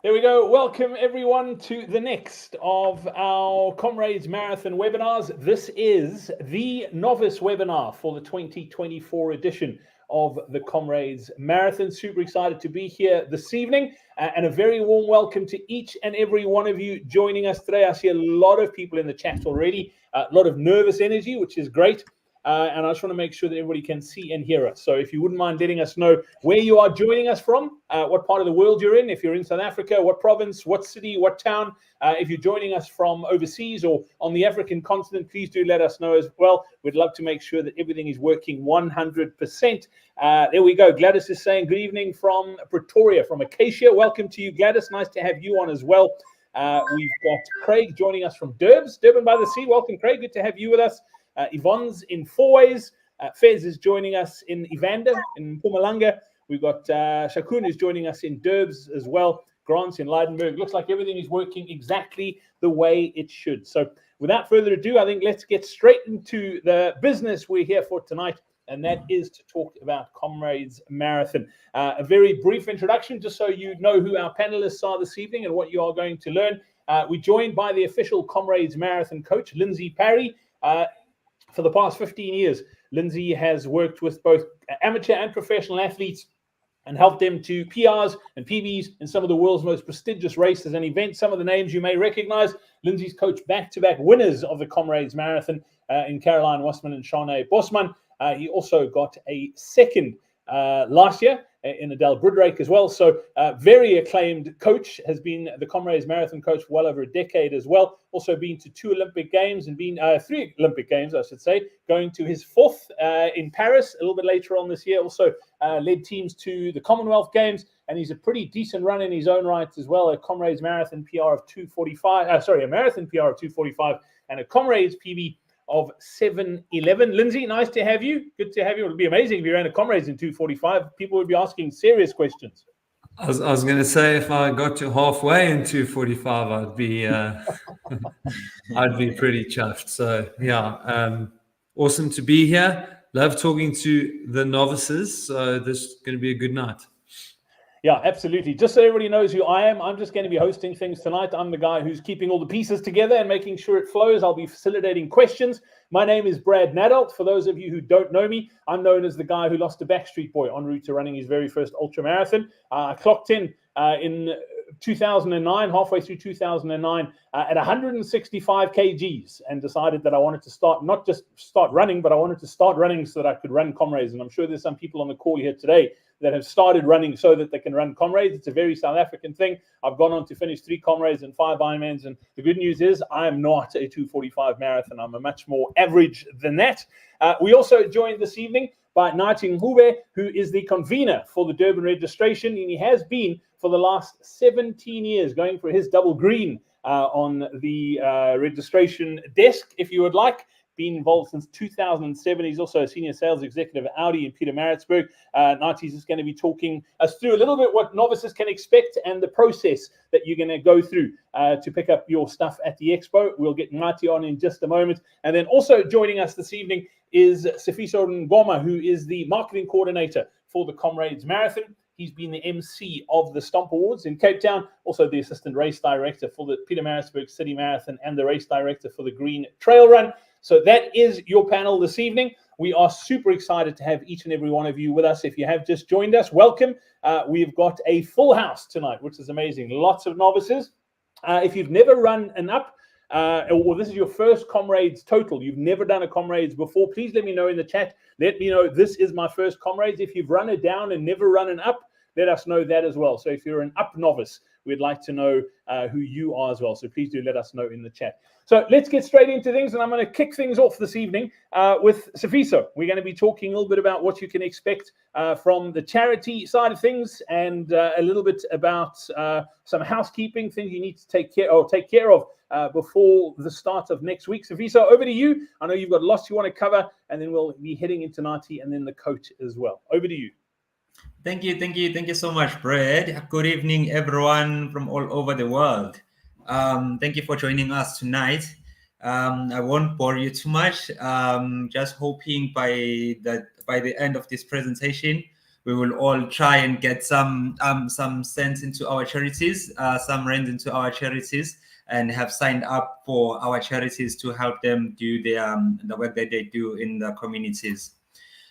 There we go. Welcome everyone to the next of our Comrades Marathon webinars. This is the Novice webinar for the 2024 edition of the Comrades Marathon. Super excited to be here this evening and a very warm welcome to each and every one of you joining us today. I see a lot of people in the chat already, a lot of nervous energy, which is great. And I just want to make sure that everybody can see and hear us. So if you wouldn't mind letting us know where you are joining us from, what part of the world you're in, if you're in South Africa, what province, what city, what town. If you're joining us from overseas or on the African continent, please do let us know as well. We'd love to make sure that everything is working 100%. There we go. Gladys is saying good evening from Pretoria, from Acacia. Welcome to you, Gladys. Nice to have you on as well. We've got Craig joining us from Durban by the Sea. Welcome, Craig. Good to have you with us. Yvonne's in Fourways. Fez is joining us in Evander, in Mpumalanga. We've got Shakun is joining us in Durbs as well. Grant's in Leidenburg. Looks like everything is working exactly the way it should. So without further ado, I think let's get straight into the business we're here for tonight, and that is to talk about Comrades Marathon. A very brief introduction, just so you know who our panelists are this evening and what you are going to learn. We're joined by the official Comrades Marathon coach, Lindsay Parry. For the past 15 years, Lindsay has worked with both amateur and professional athletes and helped them to PRs and PBs in some of the world's most prestigious races and events. Some of the names you may recognize. Lindsay's coached back-to-back winners of the Comrades Marathon in Caroline Wasman and Shane Bosman. He also got a second last year in Adele Brudrake as well. So very acclaimed coach, has been the Comrades Marathon coach for well over a decade as well. Also been to 2 Olympic Games and been 3 Olympic Games, I should say, going to his 4th in Paris a little bit later on this year. Also led teams to the Commonwealth Games, and he's a pretty decent run in his own right as well. A Comrades Marathon PR of 2:45, a marathon PR of 2:45 and a Comrades PB of 7:11. Lindsay, nice to have you. Good to have you. It would be amazing if you ran a Comrades in 2:45. People would be asking serious questions. I was going to say, if I got to halfway in 2:45, I'd be I'd be pretty chuffed. So yeah, awesome to be here. Love talking to the novices. So this is going to be a good night. Yeah, absolutely. Just so everybody knows who I am, I'm just going to be hosting things tonight. I'm the guy who's keeping all the pieces together and making sure it flows. I'll be facilitating questions. My name is Brad Nadalt. For those of you who don't know me, I'm known as the guy who lost a Backstreet Boy en route to running his very first ultra marathon. I clocked in 2009, halfway through 2009, at 165 kgs, and decided that I wanted to start, not just start running, but I wanted to start running so that I could run Comrades. And I'm sure there's some people on the call here today that have started running so that they can run Comrades. It's a very South African thing. I've gone on to finish 3 Comrades and 5 Ironmans, and the good news is I am not a 2:45 marathon. I'm a much more average than that. We also joined this evening by Nathi Ngube, who is the convener for the Durban registration, and he has been for the last 17 years going for his double green on the registration desk, if you would like. Been involved since 2007. He's also a senior sales executive at Audi in Pietermaritzburg. Nathi's is going to be talking us through a little bit what novices can expect and the process that you're going to go through to pick up your stuff at the expo. We'll get Nathi on in just a moment. And then also joining us this evening is Sifiso Ngoma, who is the marketing coordinator for the Comrades Marathon. He's been the MC of the Stomp Awards in Cape Town, also the assistant race director for the Pietermaritzburg City Marathon and the race director for the Green Trail Run. So that is your panel this evening. We are super excited to have each and every one of you with us. If you have just joined us, welcome. We've got a full house tonight, which is amazing. Lots of novices. If you've never run an up, or this is your first Comrades total, you've never done a Comrades before, please let me know in the chat. Let me know this is my first Comrades. If you've run it down and never run an up, let us know that as well. So if you're an up novice, we'd like to know who you are as well. So please do let us know in the chat. So let's get straight into things, and I'm going to kick things off this evening with Sifiso. We're going to be talking a little bit about what you can expect from the charity side of things, and a little bit about some housekeeping things you need to take care of before the start of next week. Sifiso, over to you. I know you've got lots you want to cover, and then we'll be heading into Nathi and then the coach as well. Over to you. Thank you so much, Brad. Good evening, everyone from all over the world. Thank you for joining us tonight. I won't bore you too much. Just hoping by the end of this presentation, we will all try and get some cents into our charities, some rand into our charities, and have signed up for our charities to help them do the work that they do in the communities.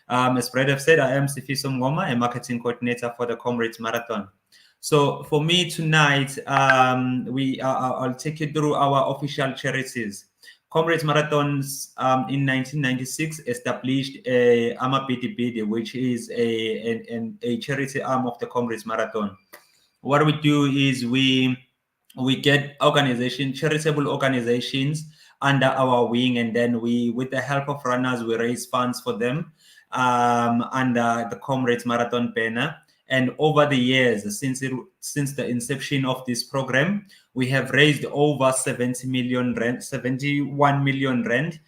As Brad have said, I am Sifiso Ngoma, a marketing coordinator for the Comrades Marathon. So for me tonight, I'll take you through our official charities. Comrades Marathons in 1996 established a Amabidi Bidi, which is a charity arm of the Comrades Marathon. What we do is we get charitable organizations under our wing, and then we, with the help of runners, we raise funds for them under the Comrades Marathon banner. And over the years, since the inception of this program, we have raised over 71 million rand.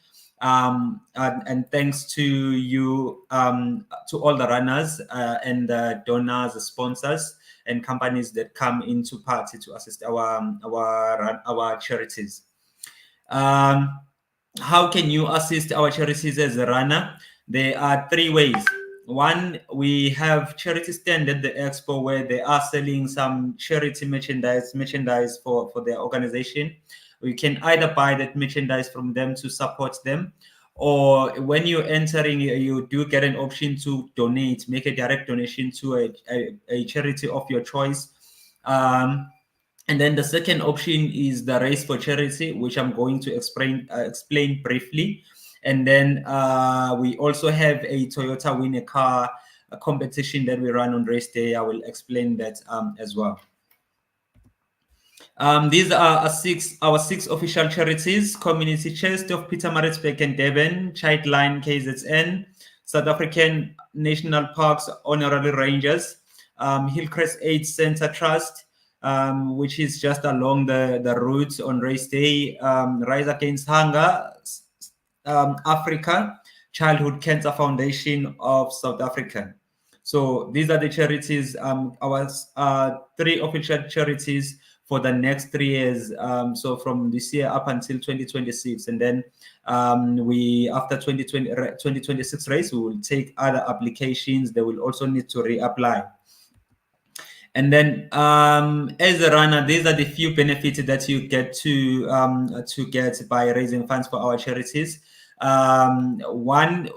And thanks to you, to all the runners and donors, sponsors, and companies that come into party to assist our charities. How can you assist our charities as a runner? There are 3 ways. One, we have charity stand at the expo where they are selling some charity merchandise for their organization. We can either buy that merchandise from them to support them, or when you're entering, you do get an option to donate, make a direct donation to a charity of your choice. And then the second option is the race for charity, which I'm going to explain briefly. And then we also have a Toyota Win a Car competition that we run on race day. I will explain that as well. These are our six official charities: Community Chest of Pietermaritzburg and Durban, Childline KZN, South African National Parks Honorary Rangers, Hillcrest Aid Center Trust, which is just along the route on race day, Rise Against Hunger, Africa, Childhood Cancer Foundation of South Africa. So these are the charities, our 3 official charities for the next 3 years. So from this year up until 2026, and then after 2026 race, we will take other applications. They will also need to reapply. And then as a runner, these are the few benefits that you get to get by raising funds for our charities. One,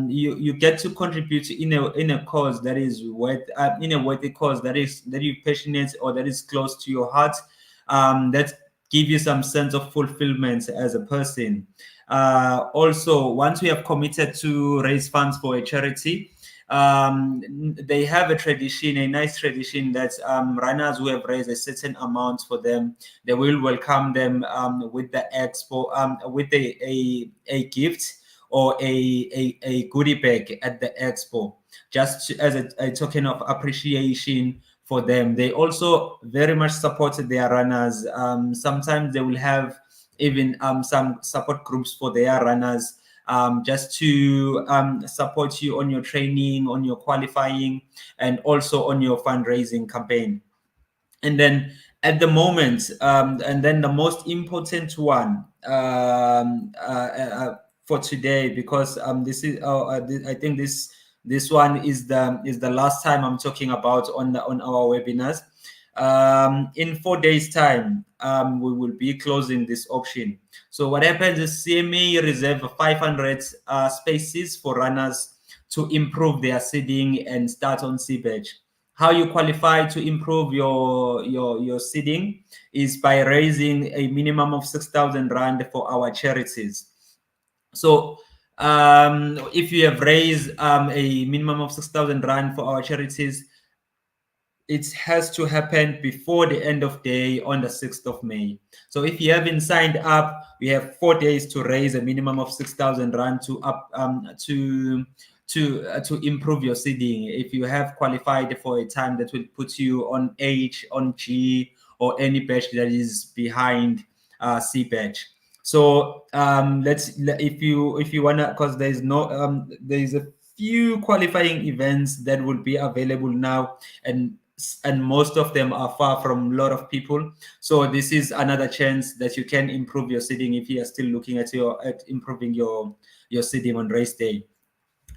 you get to contribute in a cause that is worthy cause that you're passionate or that is close to your heart, that give you some sense of fulfillment as a person. Also, once we have committed to raise funds for a charity, they have a nice tradition that runners who have raised a certain amount for them, they will welcome them with the expo, with a gift or a goodie bag at the expo, just as a token of appreciation for them. They also very much supported their runners. Sometimes they will have even some support groups for their runners, just to support you on your training, on your qualifying, and also on your fundraising campaign. And then at the moment, and then the most important one for today, because this is I think this one is the last time I'm talking about on our webinars. In 4 days time, we will be closing this auction. So what happens is CMA reserve 500 spaces for runners to improve their seeding and start on C-Badge. How you qualify to improve your seeding is by raising a minimum of 6,000 rand for our charities. So if you have raised a minimum of 6,000 rand for our charities, it has to happen before the end of day on the 6th of May. So if you haven't signed up, we have 4 days to raise a minimum of 6,000 rand to improve your seeding. If you have qualified for a time that will put you on H, on G, or any badge that is behind C badge. So if you wanna, because there's a few qualifying events that will be available now, and most of them are far from a lot of people. So this is another chance that you can improve your seeding if you are still looking at improving your seeding on race day.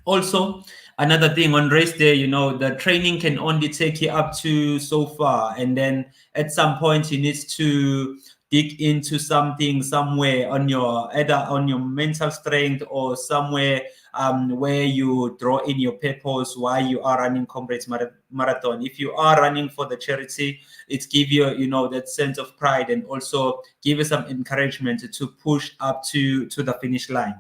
Also, another thing on race day, you know, the training can only take you up to so far, and then at some point you need to dig into something somewhere on your either on your mental strength or somewhere where you draw in your purpose why you are running Comrades Marathon. If you are running for the charity, it gives you, you know, that sense of pride, and also give you some encouragement to push up to the finish line.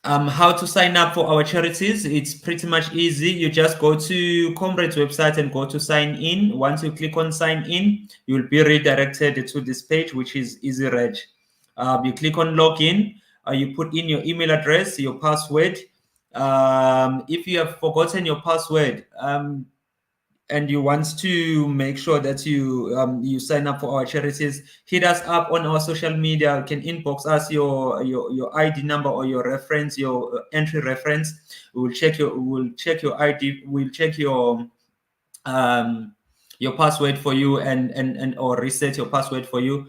How to sign up for our charities? It's pretty much easy. You just go to Comrades website and go to sign in. Once you click on sign in, you'll be redirected to this page, which is EasyReg. You click on login. You put in your email address, your password. If you have forgotten your password, and you want to make sure that you sign up for our charities, hit us up on our social media. You can inbox us your ID number or your reference, your entry reference. We'll check your ID. We'll check your password for you and or reset your password for you.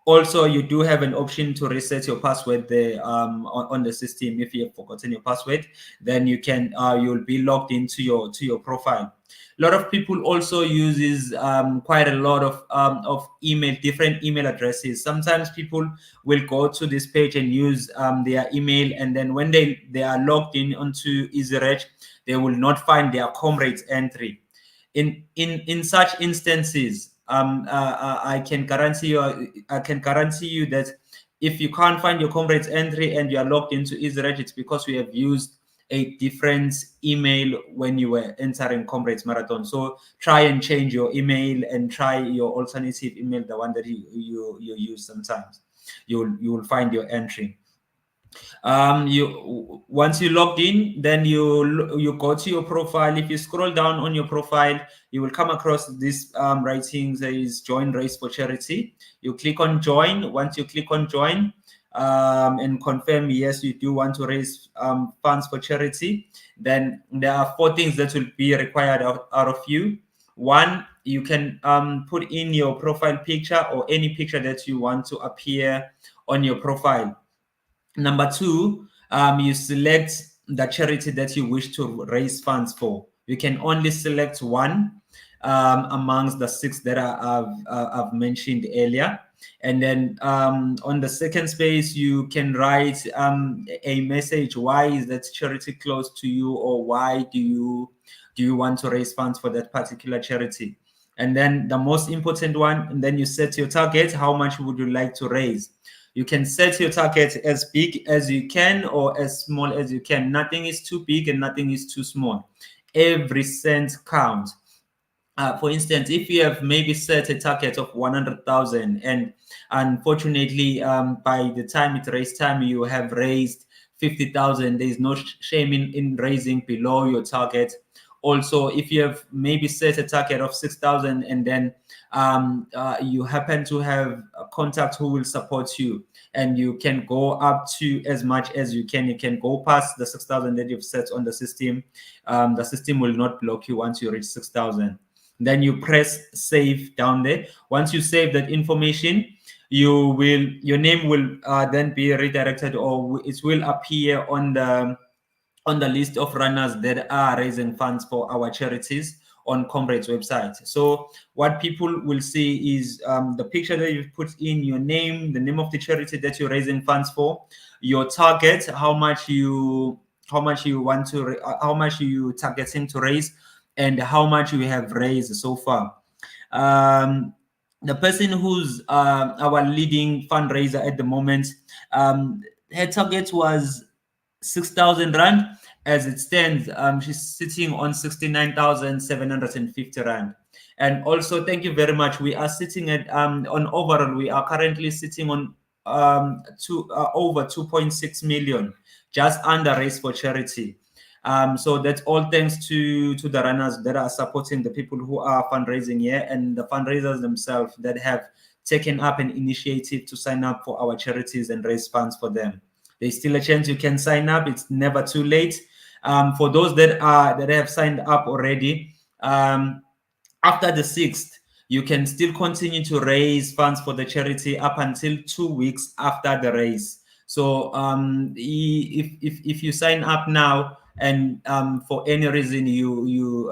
Also, you do have an option to reset your password there on the system. If you have forgotten your password, then you can you'll be logged into your profile. A lot of people also uses quite a lot of different email addresses. Sometimes people will go to this page and use their email, and then when they are logged in onto EasyReg, they will not find their Comrades entry. In such instances, I can guarantee you that if you can't find your Comrades entry and you are logged into EasyReg, it's because you have used a different email when you were entering Comrades Marathon. So try and change your email and try your alternative email, the one that you use sometimes. You will find your entry. Once you logged in, then you go to your profile. If you scroll down on your profile, you will come across this writing says join race for charity. You click on join. Once you click on join and confirm yes, you do want to raise funds for charity, then there are 4 things that will be required out of you. One, you can put in your profile picture or any picture that you want to appear on your profile. Number 2, you select the charity that you wish to raise funds for. You can only select one amongst the 6 that I've mentioned earlier. And then on the second space, you can write a message. Why is that charity close to you, or why do you want to raise funds for that particular charity? And then the most important one, and then you set your target. How much would you like to raise? You can set your target as big as you can or as small as you can. Nothing is too big and nothing is too small. Every cent counts. For instance, if you have maybe set a target of 100,000 and unfortunately by the time it raise time you have raised 50,000, there is no shame in raising below your target. Also, if you have maybe set a target of 6,000 and then you happen to have a contact who will support you, and you can go up to as much as you can go past the 6,000 that you've set on the system. The system will not block you once you reach 6,000. Then you press save down there. Once you save that information, your name will then be redirected, or it will appear on the list of runners that are raising funds for our charities on Comrades website. So what people will see is the picture that you've put in, your name, the name of the charity that you're raising funds for, your target, how much you targeting to raise, and how much you have raised so far. The person who's our leading fundraiser at the moment, her target was 6,000 rand. As it stands, she's sitting on 69,750 rand. And also, thank you very much. We are sitting at on overall, we are currently sitting on over 2.6 million, just under race for charity. So that's all thanks to the runners that are supporting the people who are fundraising here, and the fundraisers themselves that have taken up an initiative to sign up for our charities and raise funds for them. There's still a chance you can sign up. It's never too late. For those that have signed up already, after the 6th, you can still continue to raise funds for the charity up until 2 weeks after the race. So if you sign up now, and for any reason you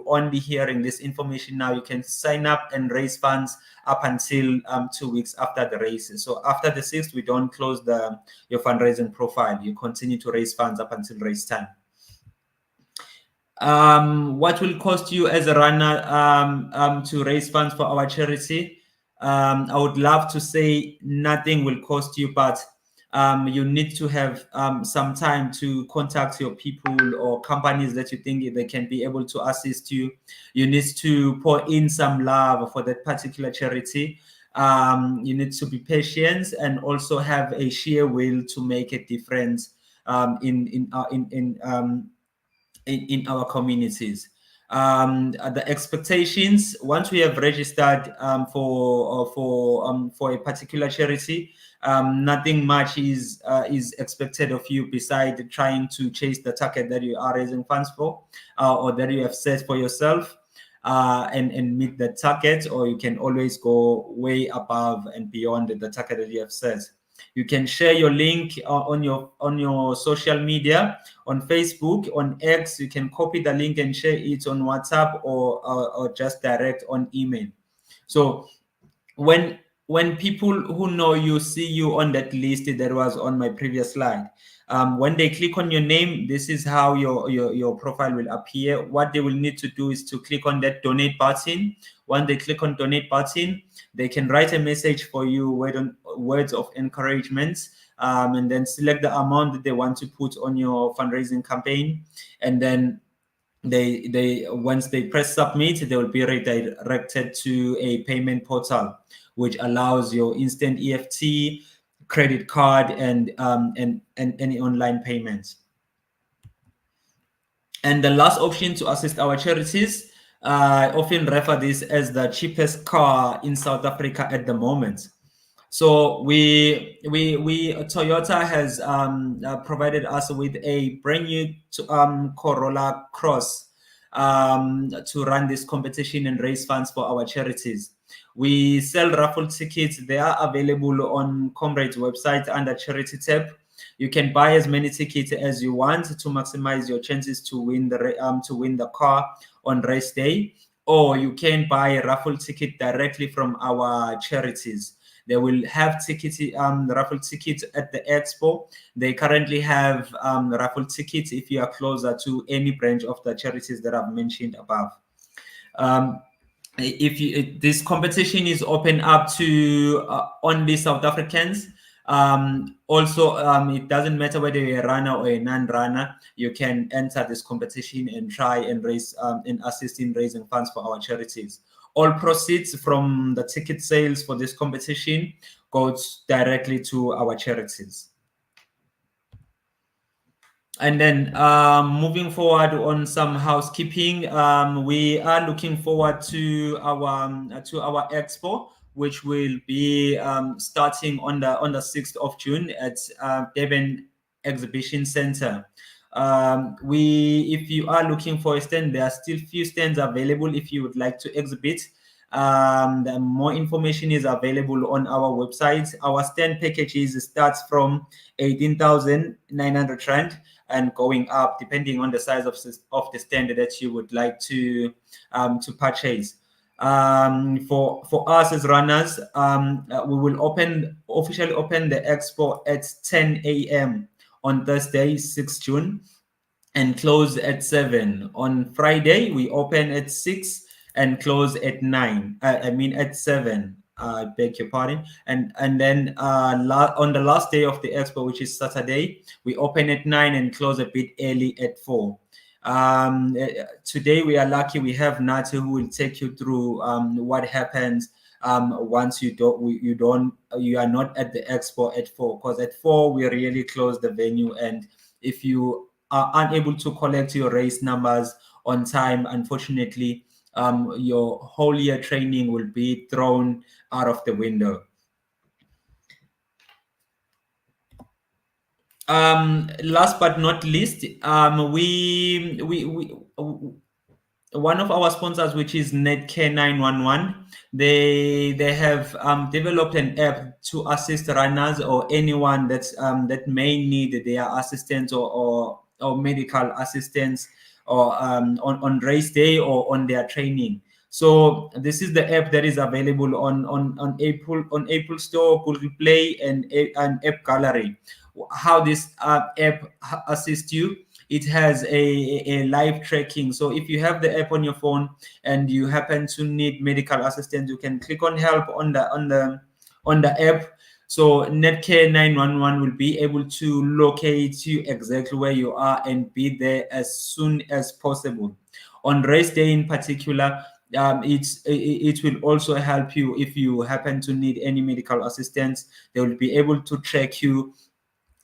only hearing this information now, you can sign up and raise funds up until 2 weeks after the race. So after the 6th, we don't close your fundraising profile. You continue to raise funds up until race time. What will cost you as a runner to raise funds for our charity? I would love to say nothing will cost you, but you need to have some time to contact your people or companies that you think they can be able to assist you. You need to pour in some love for that particular charity. You need to be patient and also have a sheer will to make a difference in our communities. The expectations, once we have registered for a particular charity, nothing much is expected of you besides trying to chase the target that you are raising funds for, or that you have set for yourself, and meet the target, or you can always go way above and beyond the target that you have set. You can share your link on your social media, on Facebook, on X. You can copy the link and share it on WhatsApp or just direct on email. So when people who know you see you on that list that was on my previous slide, when they click on your name, this is how your profile will appear. What they will need to do is to click on that donate button. When they click on donate button, they can write a message for you, words of encouragement, and then select the amount that they want to put on your fundraising campaign. And then they once they press submit, they will be redirected to a payment portal, which allows your instant EFT, credit card, and any online payments. And the last option to assist our charities, I often refer this as the cheapest car in South Africa at the moment. So Toyota has provided us with a brand new Corolla Cross to run this competition and raise funds for our charities. We sell raffle tickets. They are available on Comrades website under charity tab. You can buy as many tickets as you want to maximize your chances to win the car on race day, or you can buy a raffle ticket directly from our charities. They will have raffle tickets at the expo. They currently have raffle tickets if you are closer to any branch of the charities that I've mentioned above. This competition is open up to only South Africans. Also, it doesn't matter whether you're a runner or a non-runner, you can enter this competition and try and raise and assist in raising funds for our charities. All proceeds from the ticket sales for this competition goes directly to our charities. And then moving forward on some housekeeping, we are looking forward to our expo, which will be starting on the 6th of June at Durban Exhibition Center. If you are looking for a stand, there are still few stands available if you would like to exhibit. More information is available on our website. Our stand packages starts from 18,900 Rand and going up depending on the size of the stand that you would like to purchase. For us as runners, we will officially open the expo at 10 a.m. on Thursday, 6 June, and close at 7. On Friday, we open at 6 and close at 9. At 7. I beg your pardon. And then on the last day of the expo, which is Saturday, we open at 9 and close a bit early at 4. Today we are lucky we have Nati who will take you through what happens once you are not at the expo at 4, because at 4 we really close the venue, and if you are unable to collect your race numbers on time, unfortunately your whole year training will be thrown out of the window. Last but not least, one of our sponsors, which is Netcare 911, they have developed an app to assist runners or anyone that may need their assistance or medical assistance or on race day or on their training. So this is the app that is available on Apple Store, Google Play, and App Gallery. How this app assists you? It has a live tracking. So if you have the app on your phone and you happen to need medical assistance, you can click on help on the app. So Netcare 911 will be able to locate you exactly where you are and be there as soon as possible. On race day in particular, it will also help you if you happen to need any medical assistance. They will be able to track you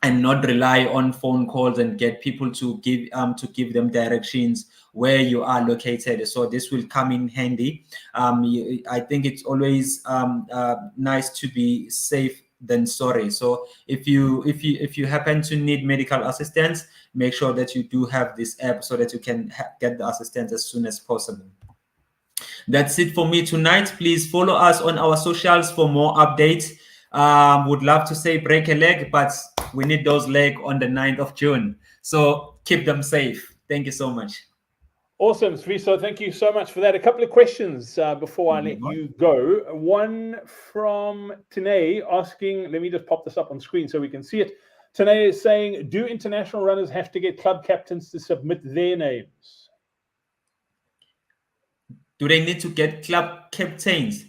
and not rely on phone calls and get people to give them directions where you are located. So this will come in handy. I think it's always nice to be safe than sorry. So if you happen to need medical assistance, make sure that you do have this app so that you can get the assistance as soon as possible. That's it for me tonight. Please follow us on our socials for more updates. Would love to say break a leg, but we need those legs on the 9th of June. So keep them safe. Thank you so much. Awesome, Sifiso. Thank you so much for that. A couple of questions before I let you go. One from Tanae asking, let me just pop this up on screen so we can see it. Tanae is saying, do international runners have to get club captains to submit their names? Do they need to get club captains?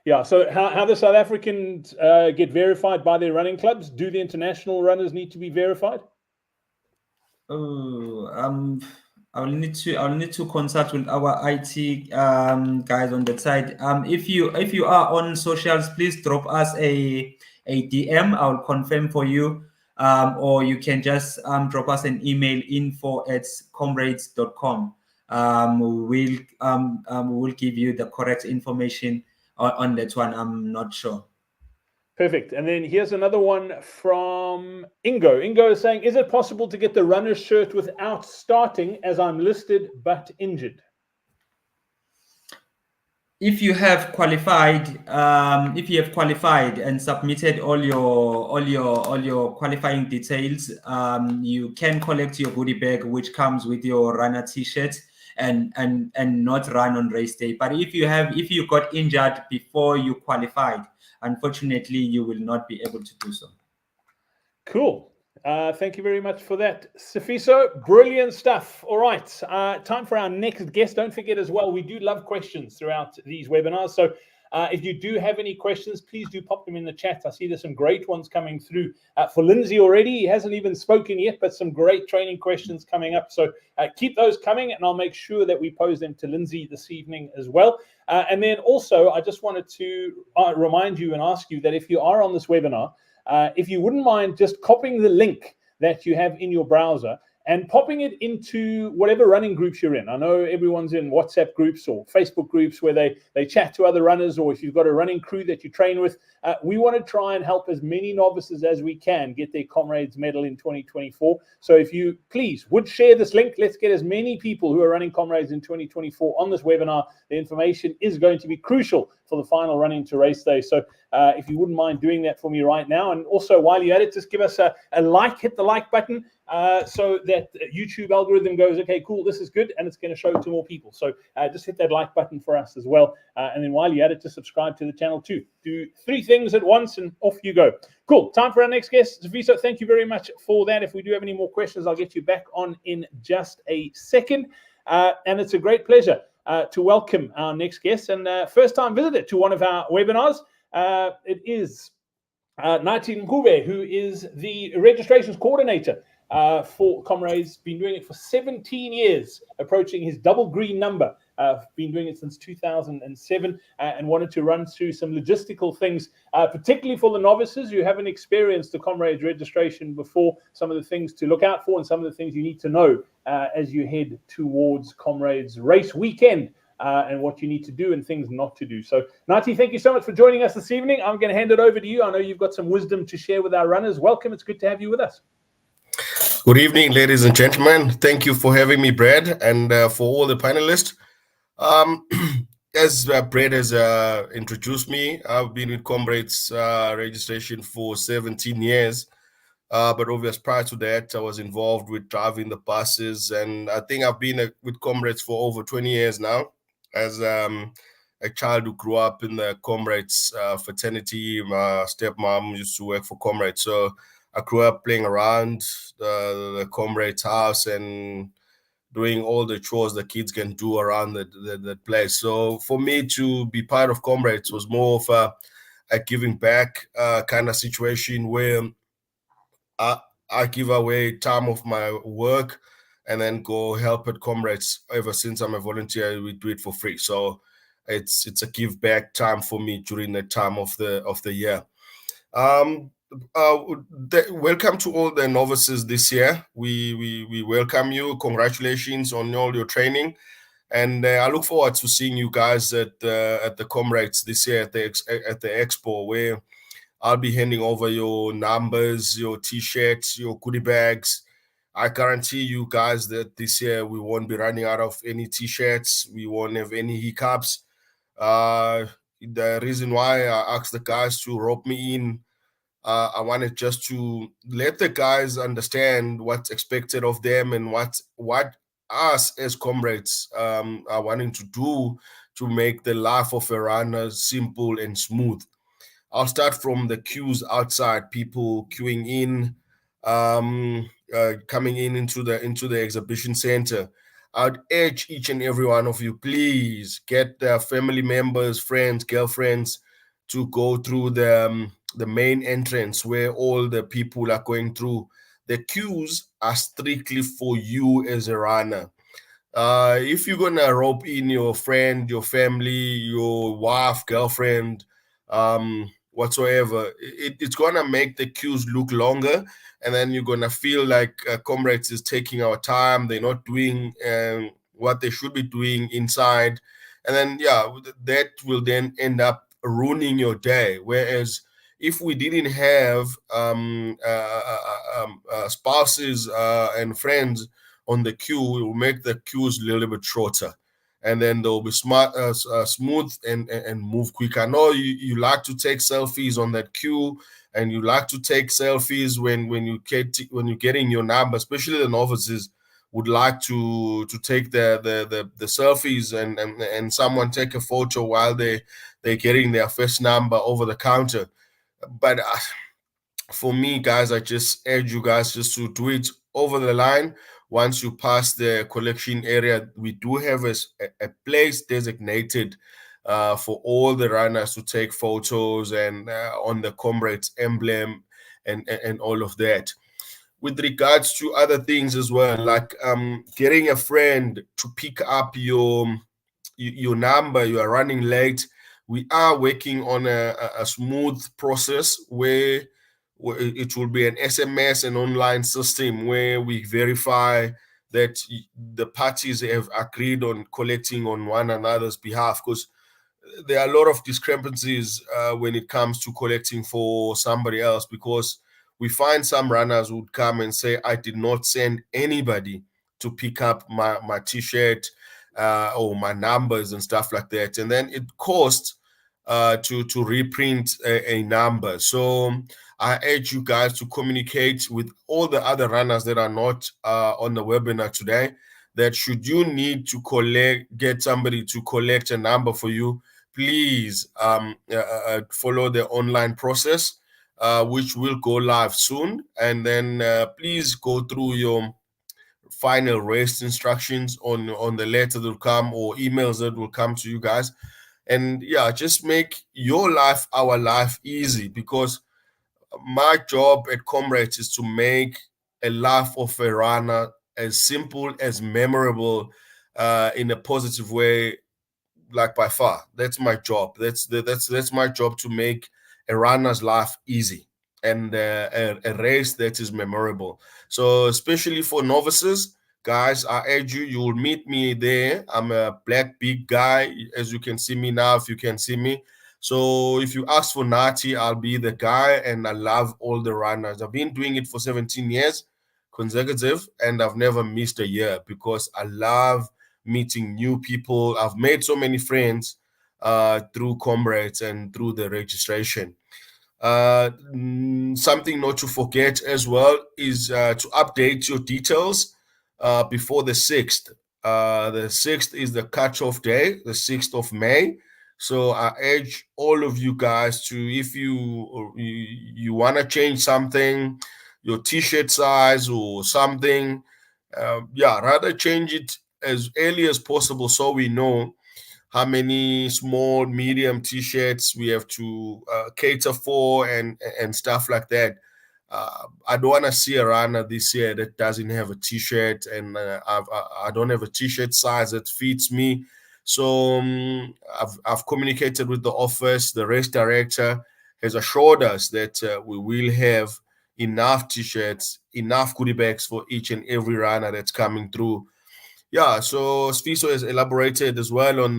Yeah, so how the South Africans get verified by their running clubs? Do the international runners need to be verified? Oh, I'll need to consult with our IT guys on that side. If you are on socials, please drop us a DM. I'll confirm for you. Or you can just drop us an email, info@comrades.com. We'll give you the correct information on that one. I'm not sure. Perfect. And then here's another one from Ingo. Ingo is saying, is it possible to get the runner's shirt without starting as I'm listed but injured? If you have qualified, and submitted all your qualifying details, you can collect your goodie bag, which comes with your runner T-shirt, and not run on race day. But if you got injured before you qualified, unfortunately, you will not be able to do so. Cool. Thank you very much for that, Sifiso. Brilliant stuff. All right. Time for our next guest. Don't forget as well, we do love questions throughout these webinars. So if you do have any questions, please do pop them in the chat. I see there's some great ones coming through for Lindsay already. He hasn't even spoken yet, but some great training questions coming up. So keep those coming, and I'll make sure that we pose them to Lindsay this evening as well. And then also, I just wanted to remind you and ask you that if you are on this webinar, if you wouldn't mind just copying the link that you have in your browser and popping it into whatever running groups you're in. I know everyone's in WhatsApp groups or Facebook groups where they chat to other runners, or if you've got a running crew that you train with. We want to try and help as many novices as we can get their Comrades medal in 2024. So if you please would share this link, let's get as many people who are running Comrades in 2024 on this webinar. The information is going to be crucial for the final running to race day. So if you wouldn't mind doing that for me right now. And also while you're at it, just give us a like, hit the like button so that YouTube algorithm goes, okay, cool, this is good, and it's going to show to more people. So just hit that like button for us as well. And then while you're at it, just subscribe to the channel too. Do 3 things at once and off you go. Cool. Time for our next guest. Sifiso, thank you very much for that. If we do have any more questions, I'll get you back on in just a second. And it's a great pleasure to welcome our next guest and first-time visitor to one of our webinars. It is Nathi Mkube, who is the registrations coordinator for Comrades. Been doing it for 17 years, approaching his double green number. Been doing it since 2007 and wanted to run through some logistical things, particularly for the novices who haven't experienced the Comrades registration before, some of the things to look out for and some of the things you need to know as you head towards Comrades race weekend. And what you need to do and things not to do. So, Nathi, thank you so much for joining us this evening. I'm going to hand it over to you. I know you've got some wisdom to share with our runners. Welcome. It's good to have you with us. Good evening, ladies and gentlemen. Thank you for having me, Brad, and for all the panelists. Um, as Brad has introduced me, I've been with Comrades registration for 17 years. But obviously, prior to that, I was involved with driving the buses, and I think I've been with Comrades for over 20 years now. As a child who grew up in the Comrades fraternity, my stepmom used to work for Comrades, so I grew up playing around the Comrades house and doing all the chores the kids can do around the place. So for me to be part of Comrades was more of a giving back kind of situation where I give away time of my work and then go help at Comrades. Ever since I'm a volunteer, we do it for free. So it's a give back time for me during the time of the year. Welcome to all the novices this year. We welcome you. Congratulations on all your training, and I look forward to seeing you guys at the Comrades this year at the expo, where I'll be handing over your numbers, your T-shirts, your goodie bags. I guarantee you guys that this year we won't be running out of any T-shirts. We won't have any hiccups. The reason why I asked the guys to rope me in, I wanted just to let the guys understand what's expected of them and what us as Comrades are wanting to do to make the life of a runner simple and smooth. I'll start from the queues outside, people queuing in, coming into the exhibition center. I'd urge each and every one of you, please get family members, friends, girlfriends to go through the main entrance where all the people are going through. The queues are strictly for you as a runner. If you're gonna rope in your friend, your family, your wife, girlfriend, whatsoever, it's gonna make the queues look longer, and then you're gonna feel like Comrades is taking our time. They're not doing what they should be doing inside, and then that will then end up ruining your day. Whereas if we didn't have spouses and friends on the queue, we will make the queues a little bit shorter, and then they'll be smooth and move quick. I know you like to take selfies on that queue, and you like to take selfies when you're getting your number. Especially the novices would like to take the selfies and someone take a photo while they're getting their first number over the counter. But for me, guys, I just urge you guys just to do it over the line. Once you pass the collection area, we do have a place designated for all the runners to take photos and on the Comrades emblem and all of that. With regards to other things as well, like getting a friend to pick up your number, you are running late. We are working on a smooth process where it will be an SMS and online system where we verify that the parties have agreed on collecting on one another's behalf, because there are a lot of discrepancies when it comes to collecting for somebody else, because we find some runners would come and say, I did not send anybody to pick up my T-shirt or my numbers and stuff like that. And then it costs to reprint a number. So I urge you guys to communicate with all the other runners that are not on the webinar today, that should you need to get somebody to collect a number for you, please follow the online process, which will go live soon. And then please go through your final race instructions on the letter that will come or emails that will come to you guys. And just make your life, our life, easy, because my job at Comrades is to make a life of a runner as simple, as memorable, in a positive way, like by far. That's my job. That's my job, to make a runner's life easy and a race that is memorable. So especially for novices, guys, I urge you will meet me there. I'm a black big guy, as you can see me now, if you can see me. So if you ask for Nati, I'll be the guy, and I love all the runners. I've been doing it for 17 years. consecutive, and I've never missed a year because I love meeting new people. I've made so many friends through Comrades and through the registration. Something not to forget as well is to update your details before the 6th. The 6th is the cutoff day, the 6th of May. So I urge all of you guys to, if you want to change something, your t-shirt size or something, rather change it as early as possible so we know how many small, medium t-shirts we have to cater for and stuff like that. I don't want to see a runner this year that doesn't have a t-shirt, and I don't have a t-shirt size that fits me. So I've communicated with the office. The race director has assured us that we will have enough t-shirts, enough goodie bags for each and every runner that's coming through. Yeah, so Sfiso has elaborated as well on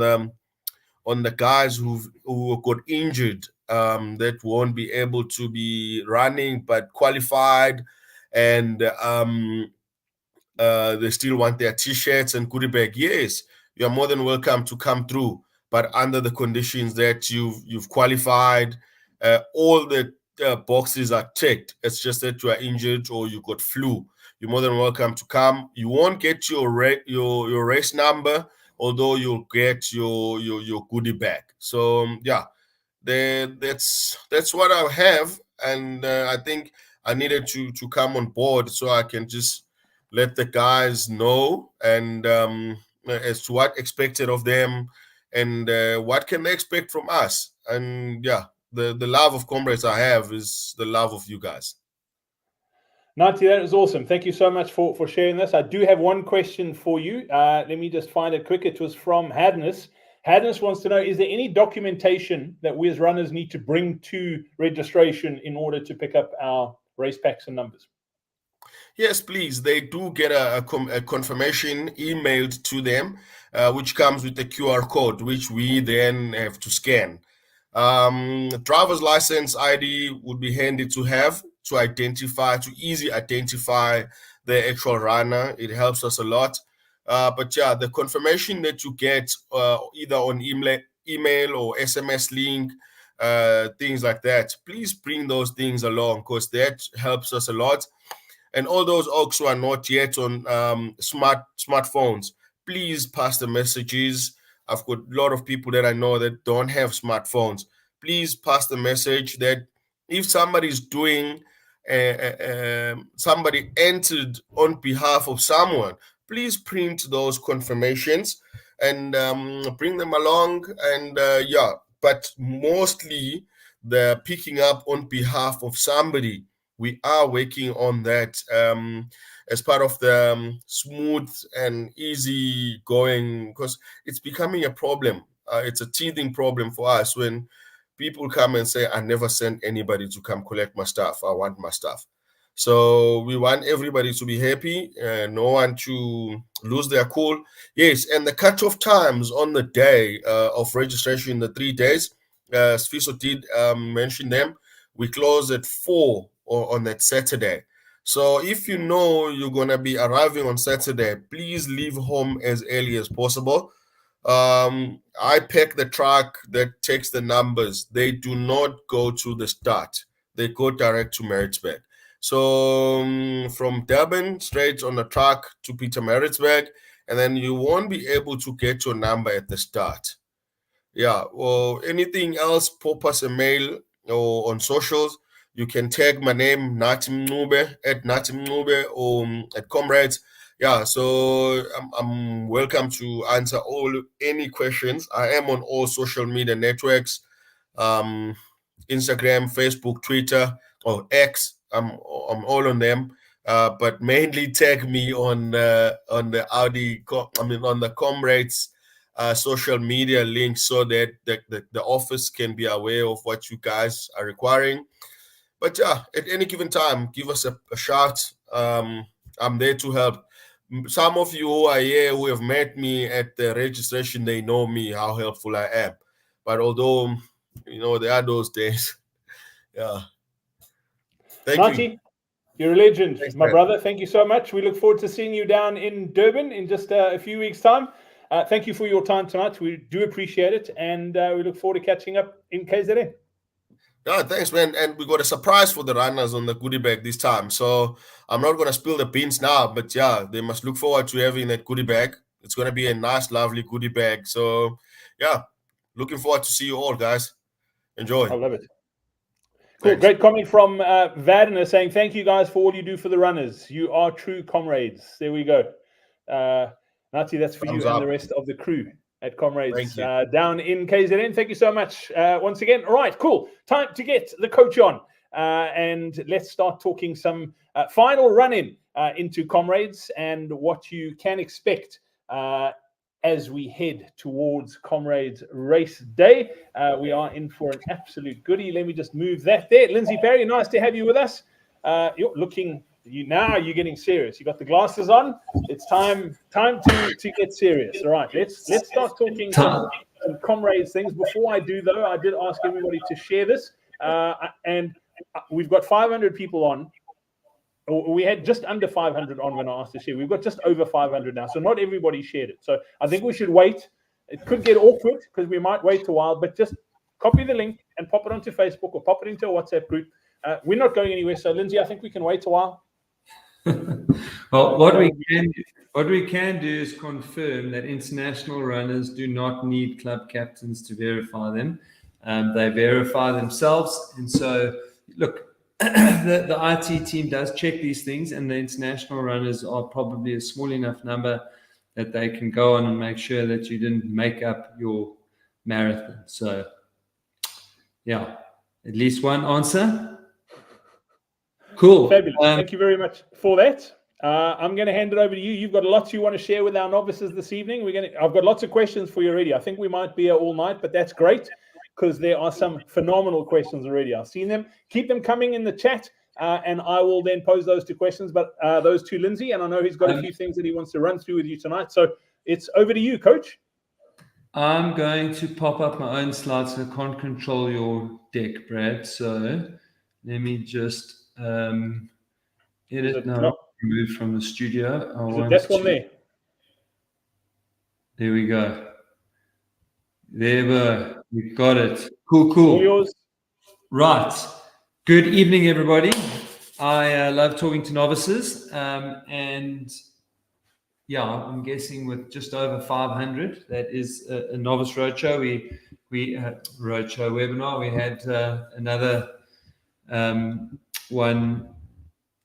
the guys who got injured, that won't be able to be running but qualified, and they still want their t-shirts and goodie bag. Yes, you are more than welcome to come through, but under the conditions that you've qualified, all the boxes are ticked. It's just that you are injured or you got flu. You're more than welcome to come. You won't get your race number, although you'll get your goodie bag. So that's what I have, and I think I needed to come on board so I can just let the guys know and as to what expected of them and what can they expect from us. And the love of Comrades I have is the love of you guys. Nanti, that was awesome. Thank you so much for sharing this. I do have one question for you. Let me just find it quick. It was from Hadness. Hadness wants to know, is there any documentation that we as runners need to bring to registration in order to pick up our race packs and numbers? Yes, please. They do get a confirmation emailed to them, which comes with the QR code, which we then have to scan. Driver's license ID would be handy to have to easy identify the actual runner. It helps us a lot. But the confirmation that you get either on email or SMS link, things like that, please bring those things along because that helps us a lot. And all those oaks who are not yet on smartphones, please pass the messages. I've got a lot of people that I know that don't have smartphones. Please pass the message that if somebody's doing, somebody entered on behalf of someone, please print those confirmations and bring them along. And but mostly the picking up on behalf of somebody. We are working on that as part of the smooth and easy going, because it's becoming a problem. It's a teething problem for us when people come and say, I never sent anybody to come collect my stuff. I want my stuff. So we want everybody to be happy, no one to lose their cool. Yes, and the cutoff times on the day of registration, the 3 days, Sfiso did mention them. We close at 4 on that Saturday. So if you know you're going to be arriving on Saturday, please leave home as early as possible. I pack the truck that takes the numbers. They do not go to the start. They go direct to Maritzburg. So from Durban, straight on the truck to Pietermaritzburg, and then you won't be able to get your number at the start. Yeah, or anything else, pop us a mail or on socials. You can tag my name, Natim Nube, at Natim Nube or at Comrades. Yeah, so I'm welcome to answer any questions. I am on all social media networks, Instagram, Facebook, Twitter, or X. I'm all on them. But mainly tag me on the on the Comrades social media links so that the office can be aware of what you guys are requiring. But at any given time, give us a shout. I'm there to help. Some of you who are here who have met me at the registration, they know me, how helpful I am. But although, there are those days. Yeah. Thank you. You're a legend, Thanks, my man. brother. Thank you so much. We look forward to seeing you down in Durban in just a few weeks' time. Thank you for your time tonight. We do appreciate it, and we look forward to catching up in KZN. Yeah, thanks, man. And we got a surprise for the runners on the goodie bag this time. So I'm not going to spill the beans now, but yeah, they must look forward to having that goodie bag. It's going to be a nice, lovely goodie bag. So yeah, looking forward to see you all, guys. Enjoy. I love it. Cool. Thanks. Great comment from Vadner saying, thank you guys for all you do for the runners. You are true comrades. There we go. Nati, that's for Thumbs you and up. the rest of the crew at Comrades Thank you. down in KZN. Thank you so much once again. All right, cool. Time to get the coach on. And let's start talking some final run-in into Comrades and what you can expect as we head towards Comrades race day. We are in for an absolute goodie. Let me just move that there. Lindsay Perry, nice to have you with us. You're looking... Now you're getting serious. You got the glasses on. It's time to get serious. All right, let's start talking some Comrades things. Before I do, though, I did ask everybody to share this, and we've got 500 people on. We had just under 500 on when I asked to share. We've got just over 500 now, so not everybody shared it. So I think we should wait. It could get awkward because we might wait a while, but just copy the link and pop it onto Facebook or pop it into a WhatsApp group. We're not going anywhere. So, Lindsay, I think we can wait a while. Well, what we can do is confirm that international runners do not need club captains to verify them. They verify themselves. And so, look, the IT team does check these things, and the international runners are probably a small enough number that they can go on and make sure that you didn't make up your marathon. So, yeah, at least one answer. Cool. Fabulous. Thank you very much for that. I'm going to hand it over to you. You've got lots you want to share with our novices this evening. I've got lots of questions for you already. I think we might be here all night, but that's great because there are some phenomenal questions already. I've seen them. Keep them coming in the chat, and I will then pose those two questions. But those to Lindsay, and I know he's got a few things that he wants to run through with you tonight. So it's over to you, Coach. I'm going to pop up my own slides. I can't control your deck, Brad. So let me just edit now. Remove from the studio. That's one there. There we go. There we got it. Cool. All yours. Right. Good evening, everybody. I love talking to novices, and yeah, I'm guessing with just over 500, that is a novice roadshow. We roadshow webinar. We had another one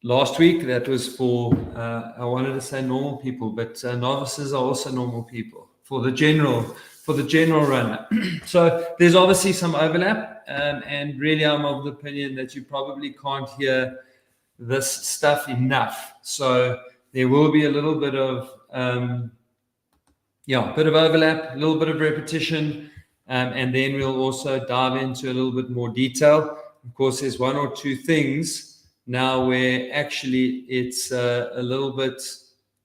last week that was for I wanted to say normal people, but novices are also normal people for the general runner. So there's obviously some overlap, and really I'm of the opinion that you probably can't hear this stuff enough. So there will be a little bit of bit of overlap, a little bit of repetition, and then we'll also dive into a little bit more detail. Of course, there's one or two things now where actually it's a little bit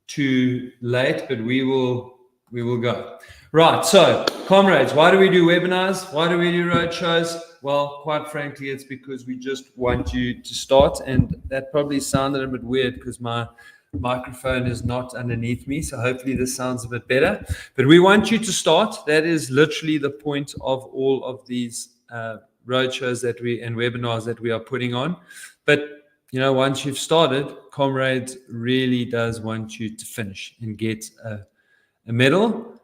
too late, but we will go. Right, so Comrades, why do we do webinars? Why do we do road shows? Well, quite frankly, it's because we just want you to start, and that probably sounded a bit weird because my microphone is not underneath me, so hopefully this sounds a bit better. But we want you to start. That is literally the point of all of these roadshows and webinars that we are putting on. But once you've started, Comrades really does want you to finish and get a medal.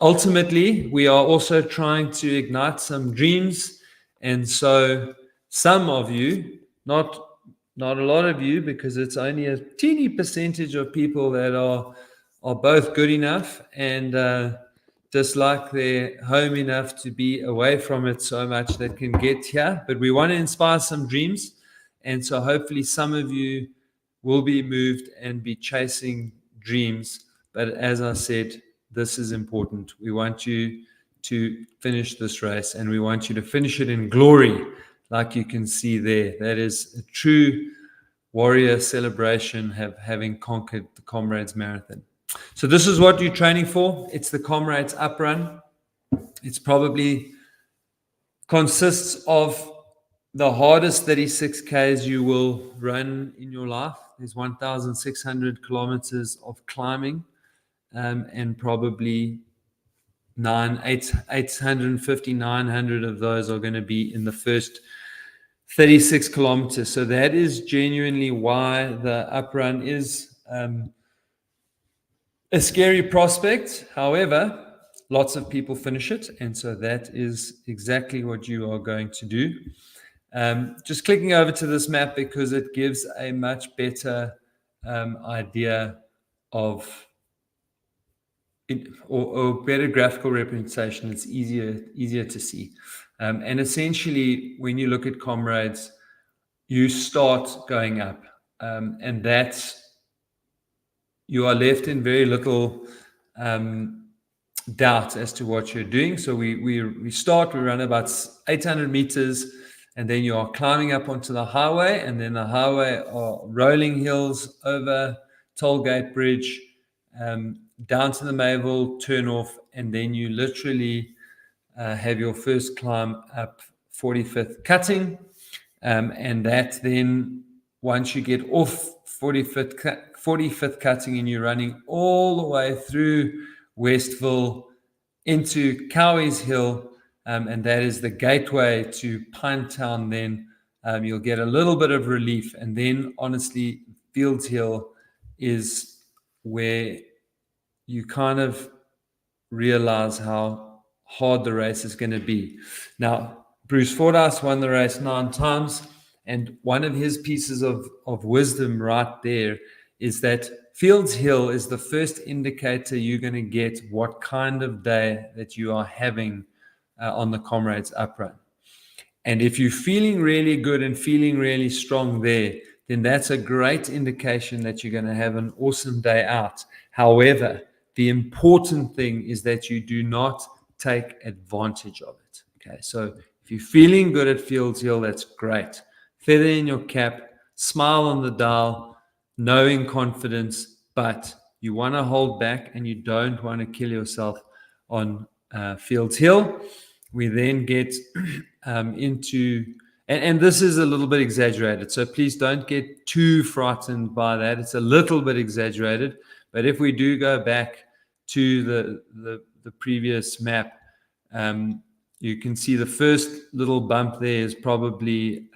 Ultimately, we are also trying to ignite some dreams, and so some of you, not a lot of you, because it's only a teeny percentage of people that are both good enough and dislike their home enough to be away from it so much that can get here. But we want to inspire some dreams. And so hopefully some of you will be moved and be chasing dreams. But as I said, this is important. We want you to finish this race, and we want you to finish it in glory, like you can see there. That is a true warrior celebration, having conquered the Comrades Marathon. So this is what you're training for. It's the Comrades Uprun. It's probably consists of the hardest 36 Ks you will run in your life. There's 1,600 kilometers of climbing, and probably 850, 900 of those are going to be in the first 36 kilometers. So that is genuinely why the up run is a scary prospect. However, lots of people finish it, and so that is exactly what you are going to do. Just clicking over to this map because it gives a much better idea of or better graphical representation. It's easier to see. And essentially, when you look at Comrades, you start going up, and that's you are left in very little doubt as to what you're doing. So we run about 800 meters, and then you are climbing up onto the highway, and then the highway are rolling hills over Tollgate Bridge, down to the Mayville, turn off, and then you literally have your first climb up 45th cutting, and that then once you get off 45th cutting and you're running all the way through Westville into Cowie's Hill, and that is the gateway to Pinetown. Then you'll get a little bit of relief, and then honestly, Fields Hill is where you kind of realize how hard the race is going to be. Now, Bruce Fordyce won the race 9 times, and one of his pieces of wisdom right there is that Fields Hill is the first indicator you're going to get what kind of day that you are having on the Comrades up run. And if you're feeling really good and feeling really strong there, then that's a great indication that you're going to have an awesome day out. However, the important thing is that you do not take advantage of it. Okay, so if you're feeling good at Fields Hill, that's great. Feather in your cap, smile on the dial, knowing confidence, but you want to hold back and you don't want to kill yourself on Fields Hill. We then get into, and this is a little bit exaggerated, so please don't get too frightened by that. It's a little bit exaggerated, but if we do go back to the previous map, you can see the first little bump there is probably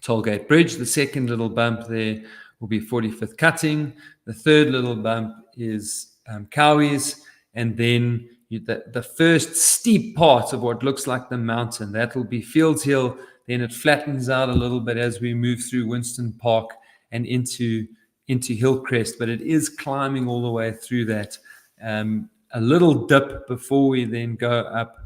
Tollgate Bridge. The second little bump there will be 45th cutting. The third little bump is Cowie's, and then the first steep part of what looks like the mountain, that will be Fields Hill. Then it flattens out a little bit as we move through Winston Park and into Hillcrest, but it is climbing all the way through that. A little dip before we then go up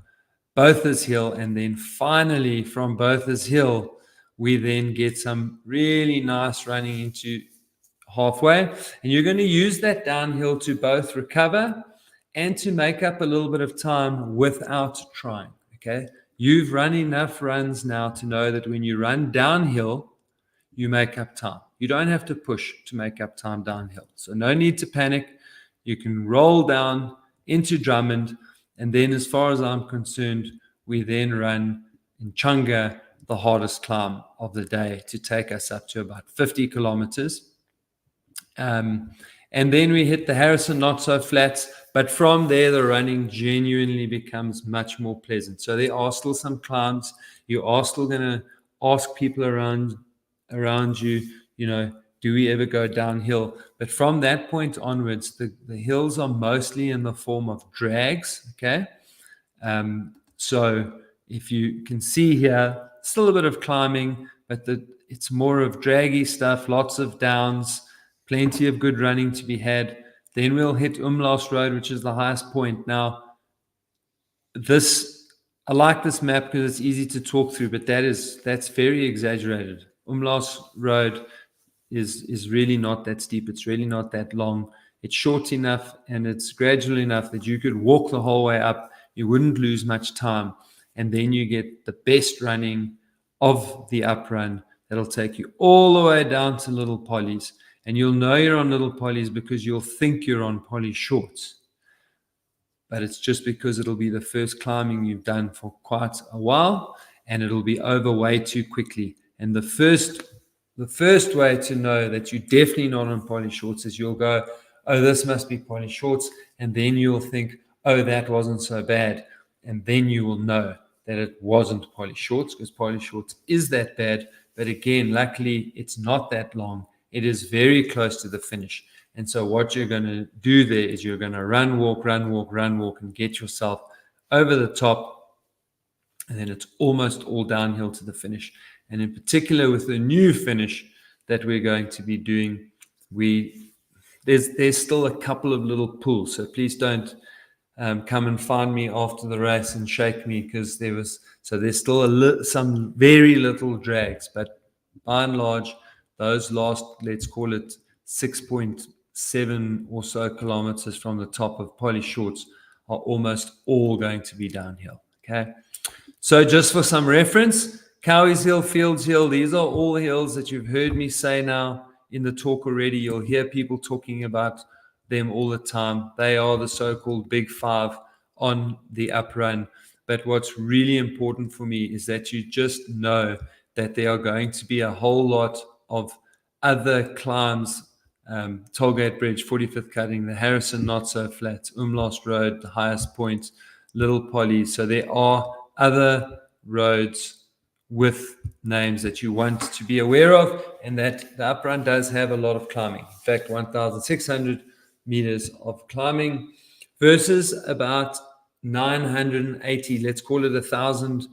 Bothers Hill, and then finally from Bothers Hill we then get some really nice running into halfway, and you're going to use that downhill to both recover and to make up a little bit of time without trying. Okay, you've run enough runs now to know that when you run downhill, you make up time. You don't have to push to make up time downhill. So no need to panic. You can roll down into Drummond, and then as far as I'm concerned, we then run in Chunga, the hardest climb of the day, to take us up to about 50 kilometers. And then we hit the Harrison Not So Flats, but from there the running genuinely becomes much more pleasant. So there are still some climbs. You are still going to ask people around you, do we ever go downhill? But from that point onwards, the hills are mostly in the form of drags. Okay, so if you can see here, still a bit of climbing, but it's more of draggy stuff, lots of downs, plenty of good running to be had. Then we'll hit Umlaas Road, which is the highest point. Now, I like this map because it's easy to talk through, but that's very exaggerated. Umlaas Road is really not that steep. It's really not that long. It's short enough and it's gradual enough that you could walk the whole way up. You wouldn't lose much time. And then you get the best running of the up run that'll take you all the way down to Little Polly's. And you'll know you're on Little Polly's because you'll think you're on Polly Shorts. But it's just because it'll be the first climbing you've done for quite a while. and it'll be over way too quickly. And the first way to know that you're definitely not on poly shorts is you'll go, oh, this must be poly shorts, and then you'll think, oh, that wasn't so bad, and then you will know that it wasn't poly shorts, because poly shorts is that bad. But again, luckily, it's not that long. It is very close to the finish. And so what you're going to do there is you're going to run, walk, and get yourself over the top. And then it's almost all downhill to the finish. And in particular, with the new finish that we're going to be doing, there's still a couple of little pulls. So please don't come and find me after the race and shake me, because there's still some very little drags, but by and large, those last, let's call it 6.7 or so kilometers from the top of poly shorts are almost all going to be downhill. Okay, so just for some reference, Cowie's Hill, Fields Hill, these are all hills that you've heard me say now in the talk already. You'll hear people talking about them all the time. They are the so-called big five on the up run. But what's really important for me is that you just know that there are going to be a whole lot of other climbs, Tollgate Bridge, 45th Cutting, the Harrison Not So Flat, Umlast Road, the highest point, Little Polly. So there are other roads with names that you want to be aware of, and that the up run does have a lot of climbing. In fact, 1,600 meters of climbing versus about 980, let's call it 1,000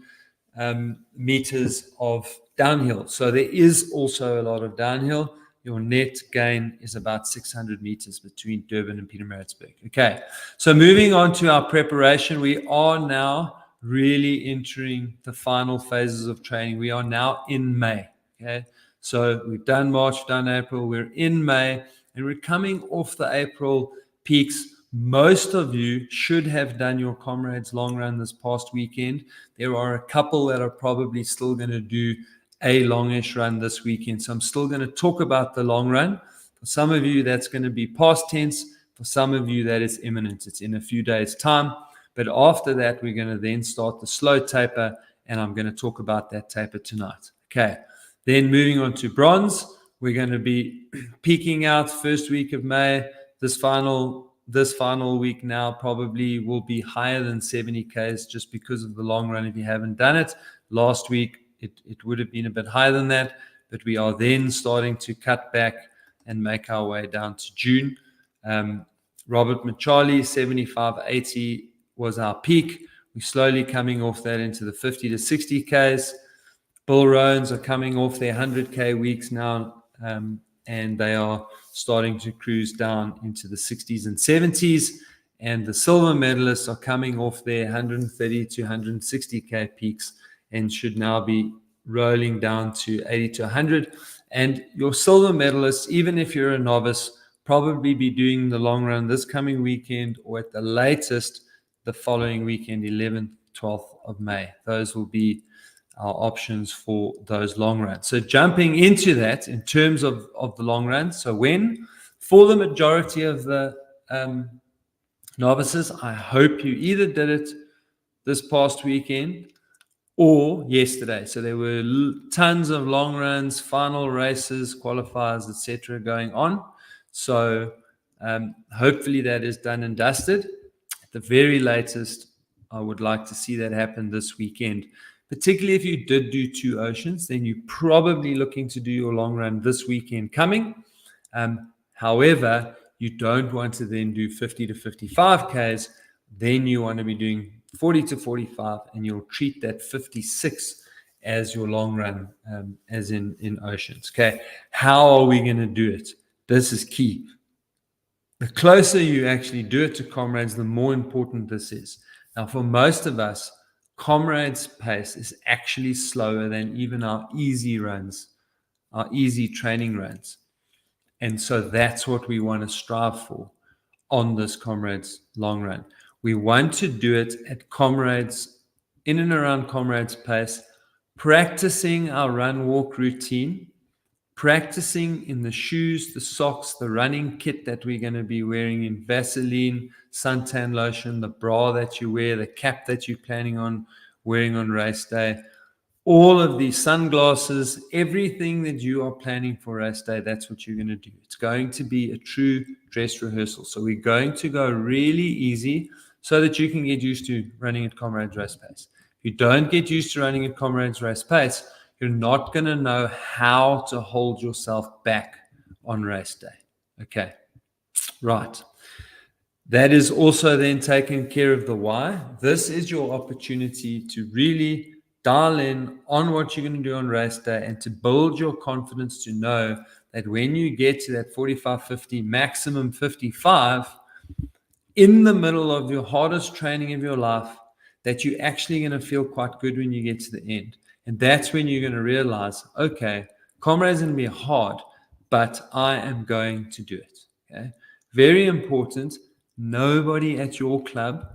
meters of downhill. So there is also a lot of downhill. Your net gain is about 600 meters between Durban and Pietermaritzburg. Okay, so moving on to our preparation, we are now really entering the final phases of training. We are now in May. Okay, so we've done March, done April, we're in May, and we're coming off the April peaks. Most of you should have done your Comrades long run this past weekend. There are a couple that are probably still going to do a longish run this weekend. So I'm still going to talk about the long run. For some of you, that's going to be past tense. For some of you, that is imminent. It's in a few days' time. But after that, we're going to then start the slow taper, and I'm going to talk about that taper tonight. Okay. Then moving on to bronze, we're going to be peaking out first week of May. This final week now probably will be higher than 70 Ks just because of the long run if you haven't done it. Last week, it would have been a bit higher than that, but we are then starting to cut back and make our way down to June. Robert Machali, 75-80 was our peak. We're slowly coming off that into the 50 to 60 Ks. Bill Roans are coming off their 100K weeks now, and they are starting to cruise down into the 60s and 70s. And the silver medalists are coming off their 130 to 160K peaks and should now be rolling down to 80 to 100. And your silver medalists, even if you're a novice, probably be doing the long run this coming weekend, or at the latest the following weekend, 11th, 12th of May. Those will be our options for those long runs. So jumping into that in terms of the long runs. So for the majority of the novices, I hope you either did it this past weekend or yesterday. So there were tons of long runs, final races, qualifiers, etc. going on. So hopefully that is done and dusted. At the very latest, I would like to see that happen this weekend. Particularly if you did do 2 oceans, then you're probably looking to do your long run this weekend coming. However, you don't want to then do 50 to 55 Ks. Then you want to be doing 40 to 45, and you'll treat that 56 as your long run, as in oceans. Okay, how are we going to do it? This is key. The closer you actually do it to Comrades, the more important this is. Now, for most of us, Comrades pace is actually slower than even our easy runs, our easy training runs. And so that's what we want to strive for on this Comrades long run. We want to do it at Comrades, in and around Comrades pace, practicing our run walk routine, practicing in the shoes, the socks, the running kit that we're going to be wearing in Vaseline, suntan lotion, the bra that you wear, the cap that you're planning on wearing on race day. all of these sunglasses, everything that you are planning for race day, that's what you're going to do. It's going to be a true dress rehearsal. So we're going to go really easy so that you can get used to running at Comrades race pace. If you don't get used to running at Comrades race pace, you're not going to know how to hold yourself back on race day. Okay, right. That is also then taking care of the why. This is your opportunity to really dial in on what you're going to do on race day and to build your confidence to know that when you get to that 45, 50, maximum 55, in the middle of your hardest training of your life, that you're actually going to feel quite good when you get to the end. And that's when you're going to realize, okay, Comrades going to be hard, but I am going to do it. Okay, very important. Nobody at your club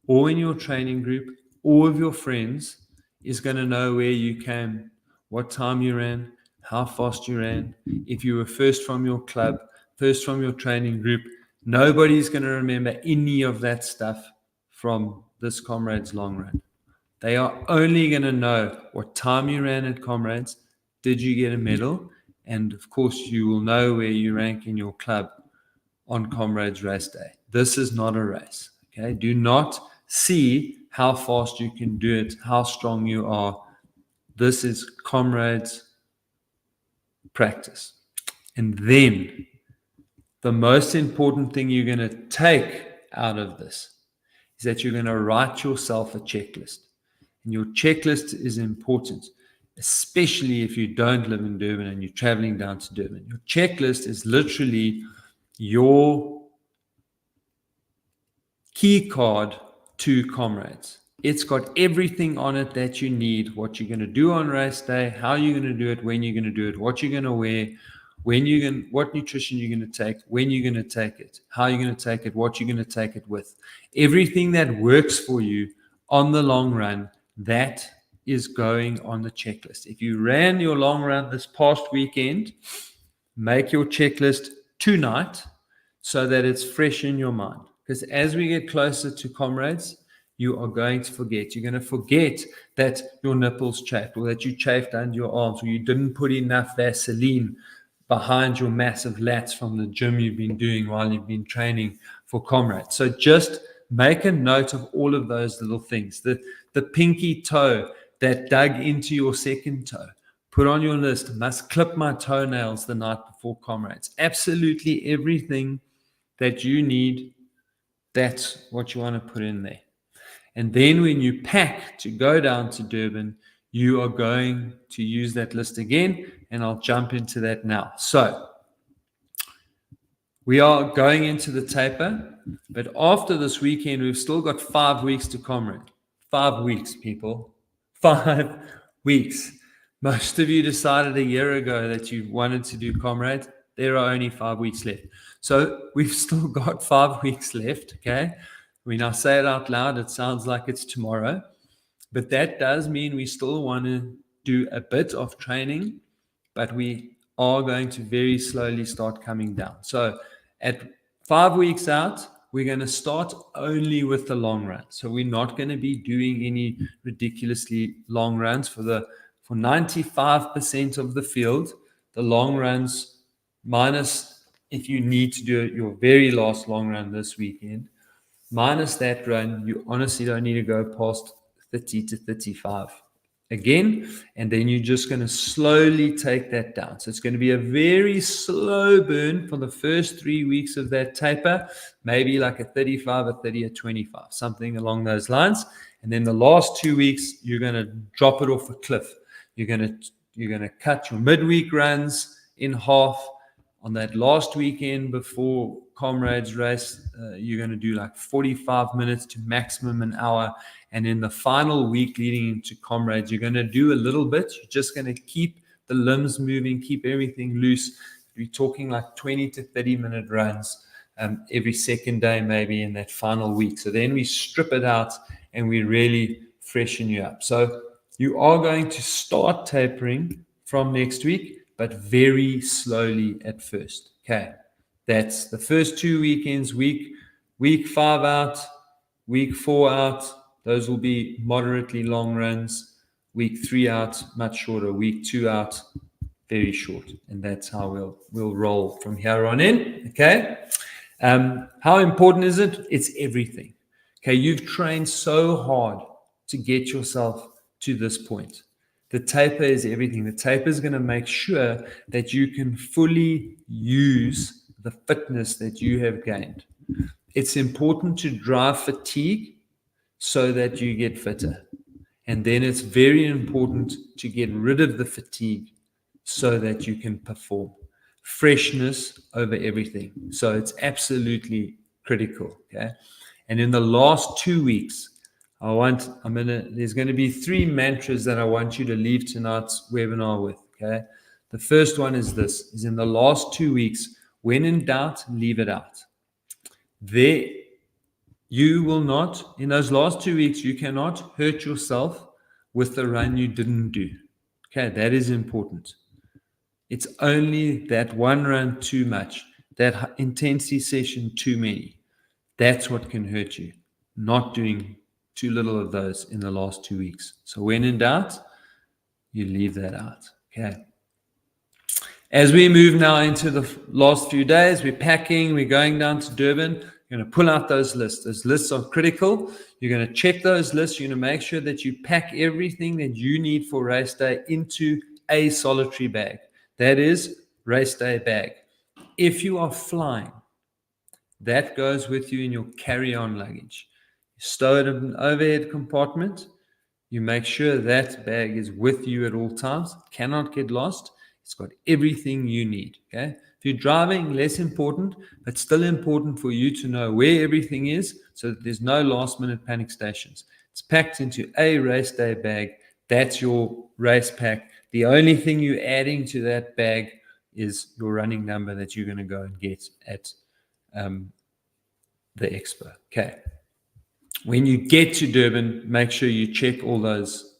or in your training group or of your friends is going to know where you came, what time you ran, how fast you ran. If you were first from your club, first from your training group, nobody's going to remember any of that stuff from this Comrades long run. They are only going to know what time you ran at Comrades, did you get a medal, and of course you will know where you rank in your club on Comrades race day. This is not a race. Okay, do not see how fast you can do it, how strong you are. This is Comrades practice. And then the most important thing you're going to take out of this is that you're going to write yourself a checklist. And your checklist is important, especially if you don't live in Durban and you're traveling down to Durban. Your checklist is literally your key card to Comrades. It's got everything on it that you need, what you're going to do on race day, how you're going to do it, when you're going to do it, what you're going to wear, what nutrition you're going to take, when you're going to take it, how you're going to take it, what you're going to take it with. Everything that works for you on the long run, that is going on the checklist. If you ran your long run this past weekend, make your checklist tonight so that it's fresh in your mind. Because as we get closer to Comrades, you are going to forget. You're going to forget that your nipples chafed, or that you chafed under your arms, or you didn't put enough Vaseline behind your massive lats from the gym you've been doing while you've been training for Comrades. So just make a note of all of those little things. The pinky toe that dug into your second toe. Put on your list, must clip my toenails the night before Comrades. Absolutely everything that you need, that's what you want to put in there. And then when you pack to go down to Durban, you are going to use that list again, and I'll jump into that now. So we are going into the taper, but after this weekend, we've still got 5 weeks to Comrade. 5 weeks, people. 5 weeks. Most of you decided a year ago that you wanted to do Comrade. There are only 5 weeks left. So we've still got 5 weeks left, okay? When I say it out loud, it sounds like it's tomorrow. But that does mean we still want to do a bit of training, but we are going to very slowly start coming down. So at 5 weeks out, we're going to start only with the long run. So we're not going to be doing any ridiculously long runs for 95% of the field. The long runs, minus if you need to do your very last long run this weekend, minus that run, you honestly don't need to go past 30 to 35 again. And then you're just going to slowly take that down. So it's going to be a very slow burn for the first 3 weeks of that taper, maybe like a 35, a 30, a 25, something along those lines. And then the last 2 weeks, you're going to drop it off a cliff. You're going to cut your midweek runs in half. On that last weekend before Comrades race, you're going to do like 45 minutes to maximum an hour. And in the final week leading into Comrades, you're going to do a little bit. You're just going to keep the limbs moving, keep everything loose. You're talking like 20 to 30-minute runs every second day, maybe in that final week. So then we strip it out and we really freshen you up. So you are going to start tapering from next week, but very slowly at first. Okay, that's the first 2 weekends, week 5 out, week 4 out. Those will be moderately long runs. Week 3 out, much shorter. Week 2 out, very short. And that's how we'll roll from here on in. Okay. How important is it? It's everything. Okay. You've trained so hard to get yourself to this point. The taper is everything. The taper is going to make sure that you can fully use the fitness that you have gained. It's important to drive fatigue so that you get fitter. And then it's very important to get rid of the fatigue so that you can perform. Freshness over everything. So it's absolutely critical. Okay. And in the last 2 weeks, there's going to be 3 mantras that I want you to leave tonight's webinar with. Okay. The first one is this, is in the last 2 weeks, when in doubt, leave it out. You will not, in those last 2 weeks, you cannot hurt yourself with the run you didn't do. Okay, that is important. It's only that one run too much, that intensity session too many. That's what can hurt you, not doing too little of those in the last 2 weeks. So when in doubt, you leave that out. Okay. As we move now into the last few days, we're packing, we're going down to Durban. You're going to pull out those lists. Those lists are critical. You're going to check those lists. You're going to make sure that you pack everything that you need for race day into a solitary bag. That is race day bag. If you are flying, that goes with you in your carry-on luggage. You stow it in an overhead compartment. You make sure that bag is with you at all times. It cannot get lost. It's got everything you need. Okay. If you're driving, less important, but still important for you to know where everything is so that there's no last minute panic stations. It's packed into a race day bag. That's your race pack. The only thing you're adding to that bag is your running number that you're going to go and get at the expo. Okay. When you get to Durban, make sure you check all those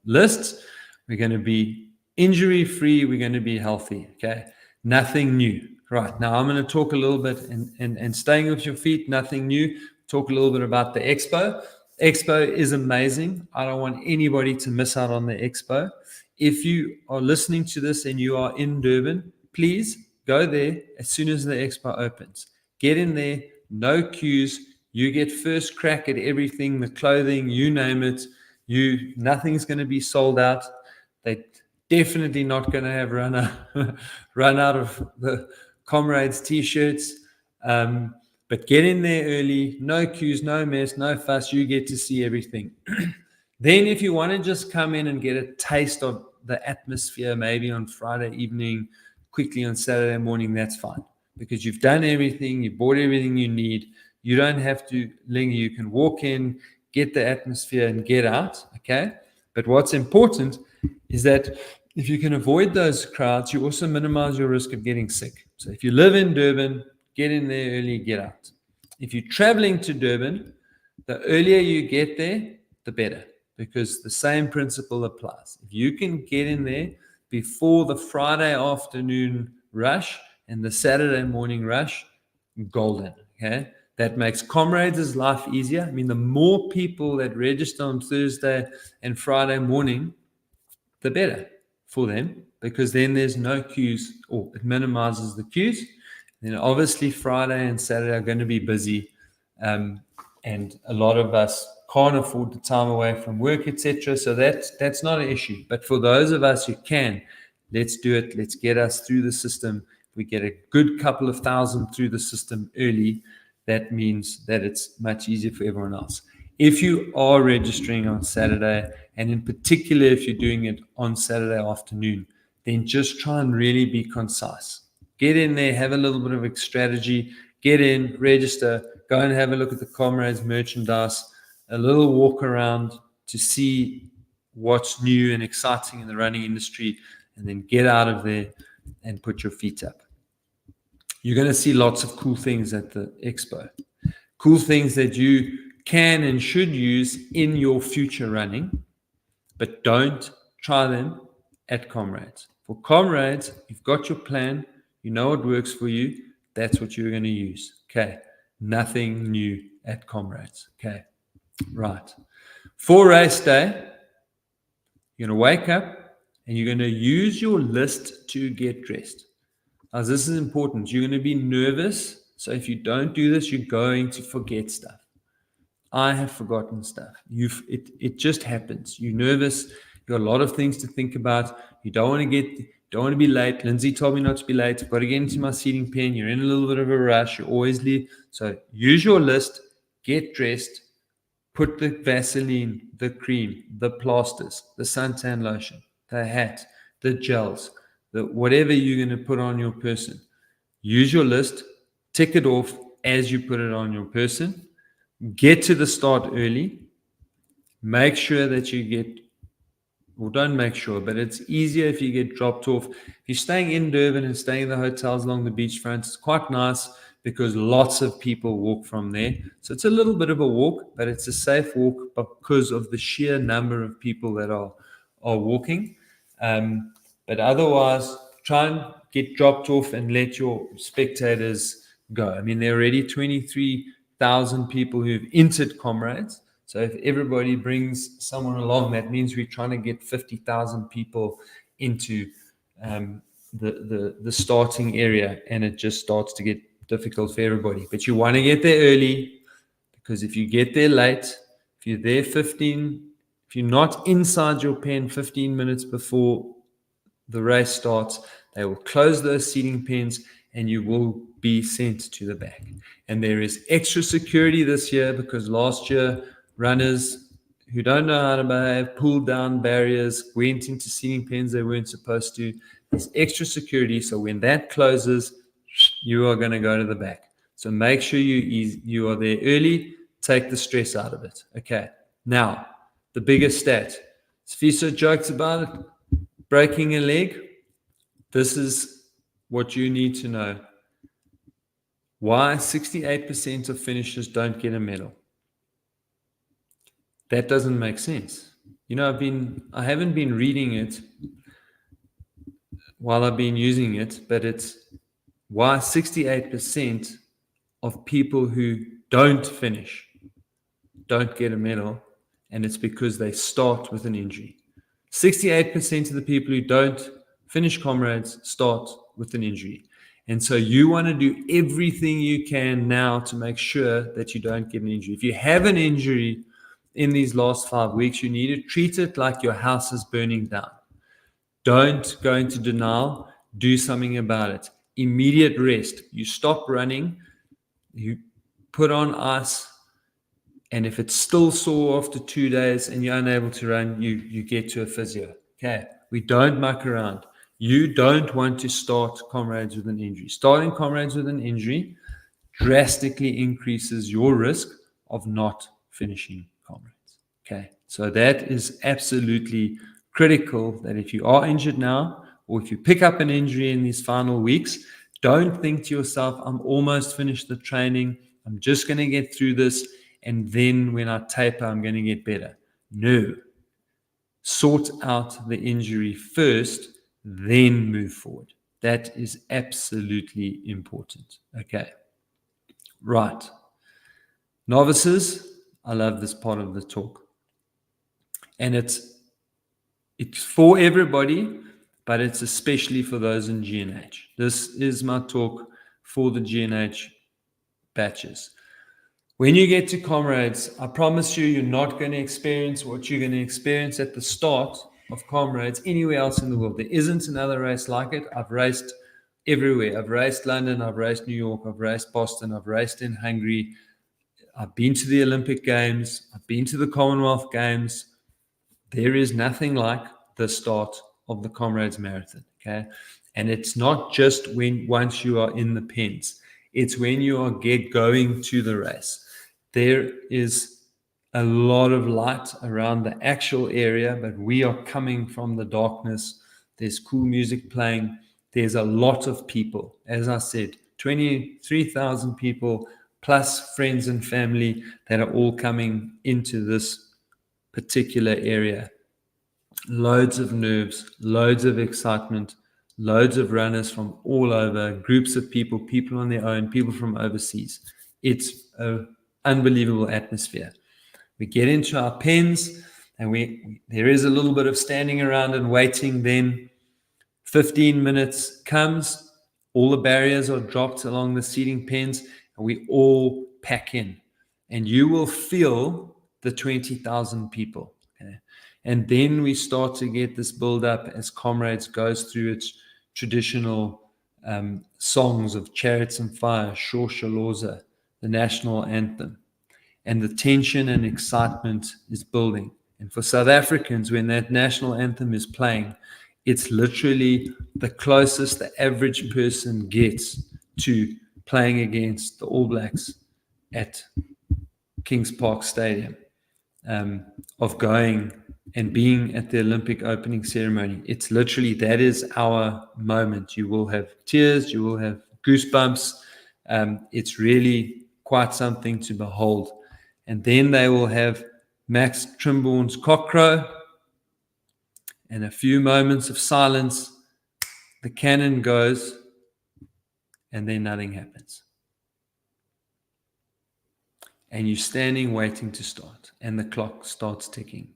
lists. We're going to be injury free. We're going to be healthy. Okay. Nothing new. Right. Now I'm going to talk a little bit and staying with your feet, nothing new. Talk a little bit about the expo. Expo is amazing. I don't want anybody to miss out on the expo. If you are listening to this and you are in Durban, please go there as soon as the expo opens. Get in there, no queues. You get first crack at everything, the clothing, you name it. Nothing's going to be sold out. They're definitely not going to have run out of the Comrades t-shirts. But get in there early, no queues, no mess, no fuss. You get to see everything. Then if you want to just come in and get a taste of the atmosphere, maybe on Friday evening, quickly on Saturday morning, that's fine. Because you've done everything, you bought everything you need. You don't have to linger. You can walk in, get the atmosphere, and get out. Okay. But what's important is that if you can avoid those crowds, you also minimize your risk of getting sick. So if you live in Durban, get in there early, get out. If you're traveling to Durban, the earlier you get there, the better, because the same principle applies. If you can get in there before the Friday afternoon rush and the Saturday morning rush, golden. Okay. That makes Comrades' life easier. I mean, the more people that register on Thursday and Friday morning, the better for them, because then there's no queues, or it minimizes the queues. Then obviously Friday and Saturday are going to be busy, and a lot of us can't afford the time away from work, etc. So that's not an issue. But for those of us who can, let's do it. Let's get us through the system. If we get a good couple of thousand through the system early, that means that it's much easier for everyone else. If you are registering on Saturday, and in particular if you're doing it on Saturday afternoon, then just try and really be concise. Get in there, have a little bit of a strategy, get in, register, go and have a look at the Comrades merchandise, a little walk around to see what's new and exciting in the running industry, and then get out of there and put your feet up. You're going to see lots of cool things at the expo. Cool things that you can and should use in your future running, but don't try them at Comrades. For Comrades, you've got your plan, you know what works for you, that's what you're going to use. Okay. Nothing new at Comrades. Okay. Right. For race day, You're going to wake up and you're going to use your list to get dressed. As this is important, you're going to be nervous. So if you don't do this, you're going to forget stuff. I have forgotten stuff. It just happens. You're nervous. You've got a lot of things to think about. You don't want to be late. Lindsay told me not to be late. I've got to get into my seating pen. You're in a little bit of a rush. You're always late. So use your list, get dressed, put the Vaseline, the cream, the plasters, the suntan lotion, the hat, the gels, whatever you're going to put on your person. Use your list, tick it off as you put it on your person. Get to the start early. Make sure that you get, well, don't make sure, but it's easier if you get dropped off. If you're staying in Durban and staying in the hotels along the beachfront, it's quite nice because lots of people walk from there. So it's a little bit of a walk, but it's a safe walk because of the sheer number of people that are walking. But otherwise, try and get dropped off and let your spectators go. I mean, there are already 23,000 people who've entered Comrades. So if everybody brings someone along, that means we're trying to get 50,000 people into the starting area, and it just starts to get difficult for everybody. But you want to get there early, because if you get there late, if you're there if you're not inside your pen 15 minutes before the race starts, they will close those seating pens and you will be sent to the back. And there is extra security this year because last year runners who don't know how to behave pulled down barriers, went into seating pens they weren't supposed to. There's extra security, so when that closes, you are going to go to the back. So make sure you are there early. Take the stress out of it. Okay. Now, the biggest stat. Sfiso jokes about it. Breaking a leg. This is what you need to know. Why 68% of finishers don't get a medal. That doesn't make sense. You know, I haven't been reading it while I've been using it, but it's why 68% of people who don't finish don't get a medal, and it's because they start with an injury. 68% of the people who don't finish Comrades start with an injury. And so you want to do everything you can now to make sure that you don't get an injury. If you have an injury in these last 5 weeks, you need to treat it like your house is burning down. Don't go into denial. Do something about it. Immediate rest. You stop running, you put on ice, and if it's still sore after 2 days and you're unable to run, you get to a physio. Okay, we don't muck around. You don't want to start Comrades with an injury. Starting Comrades with an injury drastically increases your risk of not finishing Comrades. Okay, so that is absolutely critical, that if you are injured now, or if you pick up an injury in these final weeks, don't think to yourself, I'm almost finished the training, I'm just going to get through this, and then when I taper, I'm going to get better. No. Sort out the injury first, then move forward. That is absolutely important. Okay. Right. Novices, I love this part of the talk. And it's for everybody, but it's especially for those in GNH. This is my talk for the GNH batches. When you get to Comrades, I promise you're not going to experience what you're going to experience at the start of Comrades anywhere else in the world. There isn't another race like it. I've raced everywhere. I've raced London, I've raced New York, I've raced Boston, I've raced in Hungary. I've been to the Olympic Games. I've been to the Commonwealth Games. There is nothing like the start of the Comrades Marathon, okay? And it's not just once you are in the pens. It's when you are going to the race. There is a lot of light around the actual area, but we are coming from the darkness. There's cool music playing. There's a lot of people. As I said, 23,000 people plus friends and family that are all coming into this particular area. Loads of nerves, loads of excitement, loads of runners from all over, groups of people on their own, people from overseas. It's an unbelievable atmosphere. We get into our pens and there is a little bit of standing around and waiting. Then 15 minutes comes, all the barriers are dropped along the seating pens, and we all pack in, and you will feel the 20,000 people. Okay? And then we start to get this build up as Comrades goes through its traditional songs of Chariots and Fire, Shor Shaloza, the national anthem. And the tension and excitement is building. And for South Africans, when that national anthem is playing, it's literally the closest the average person gets to playing against the All Blacks at Kings Park Stadium, of going and being at the Olympic opening ceremony. It's literally, that is our moment. You will have tears, you will have goosebumps. It's really quite something to behold. And then they will have Max Trimborn's cockcrow and a few moments of silence. The cannon goes, and then nothing happens. And you're standing waiting to start, and the clock starts ticking.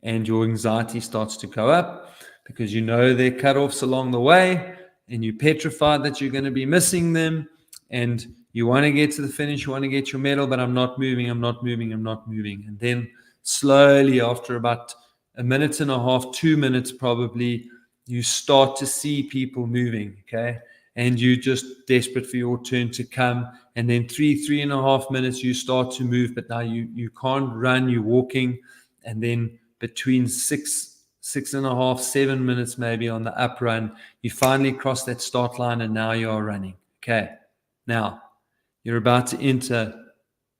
And your anxiety starts to go up because you know there are cut-offs along the way, and you're petrified that you're going to be missing them, and you want to get to the finish, you want to get your medal, but I'm not moving. And then slowly, after about a minute and a half, 2 minutes probably, you start to see people moving, okay? And you're just desperate for your turn to come. And then 3.5 minutes, you start to move, but now you can't run, you're walking. And then between 6.5, 7 minutes maybe on the up run, you finally cross that start line, and now you are running. Okay, now you're about to enter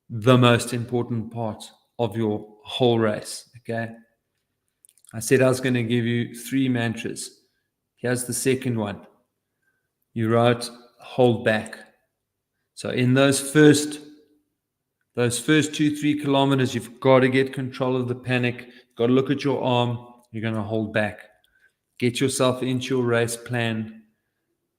the most important part of your whole race. Okay, I said I was going to give you 3 mantras. Here's the second one. You wrote hold back. So in those first 2-3 kilometers, you've got to get control of the panic. Got to look at your arm. You're going to hold back. Get yourself into your race plan.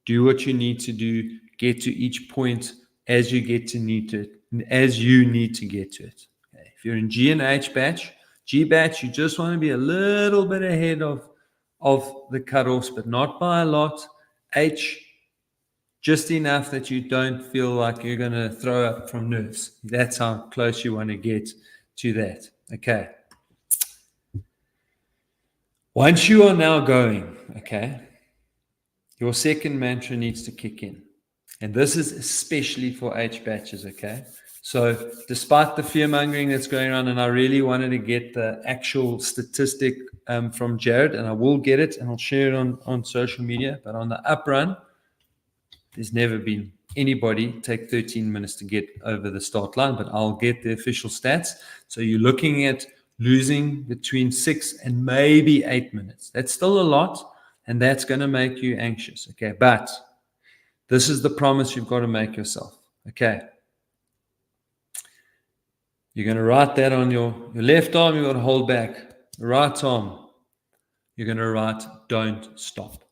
Do what you need to do. Get to each point as you get to need to, as you need to get to it. Okay. If you're in G and H batch, G batch, you just want to be a little bit ahead of the cutoffs, but not by a lot. H, just enough that you don't feel like you're going to throw up from nerves. That's how close you want to get to that. Okay. Once you are now going, okay, your second mantra needs to kick in. And this is especially for H batches, okay? So despite the fear-mongering that's going on, and I really wanted to get the actual statistic from Jared, and I will get it, and I'll share it on social media, but on the up run, there's never been anybody take 13 minutes to get over the start line, but I'll get the official stats. So you're looking at losing between 6 and maybe 8 minutes. That's still a lot, and that's going to make you anxious, okay? But this is the promise you've got to make yourself, okay? You're going to write that on your left arm, you've got to hold back. The right arm, you're going to write, don't stop.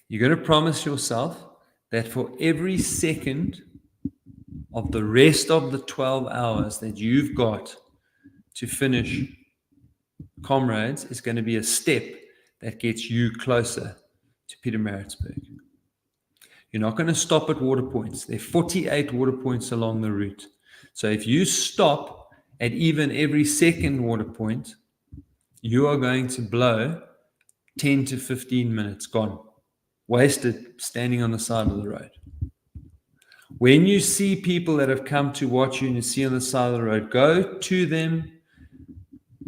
You're going to promise yourself that for every second of the rest of the 12 hours that you've got to finish Comrades is going to be a step that gets you closer to Pietermaritzburg. You're not going to stop at water points. There are 48 water points along the route. So if you stop at even every second water point, you are going to blow 10 to 15 minutes gone. Wasted standing on the side of the road. When you see people that have come to watch you and you see on the side of the road, go to them,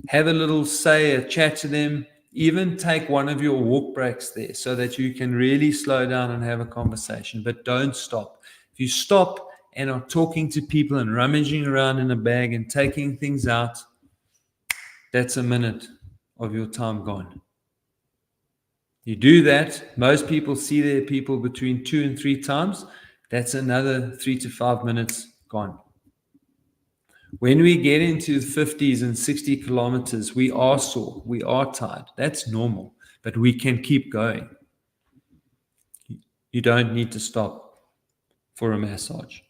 have a little say, a chat to them, even take one of your walk breaks there so that you can really slow down and have a conversation, but don't stop. If you stop and are talking to people and rummaging around in a bag and taking things out, that's a minute of your time gone. You do that, most people see their people between 2 and 3 times, that's another 3 to 5 minutes gone. When we get into the 50s and 60 kilometers, we are sore, we are tired. That's normal, but we can keep going. You don't need to stop for a massage.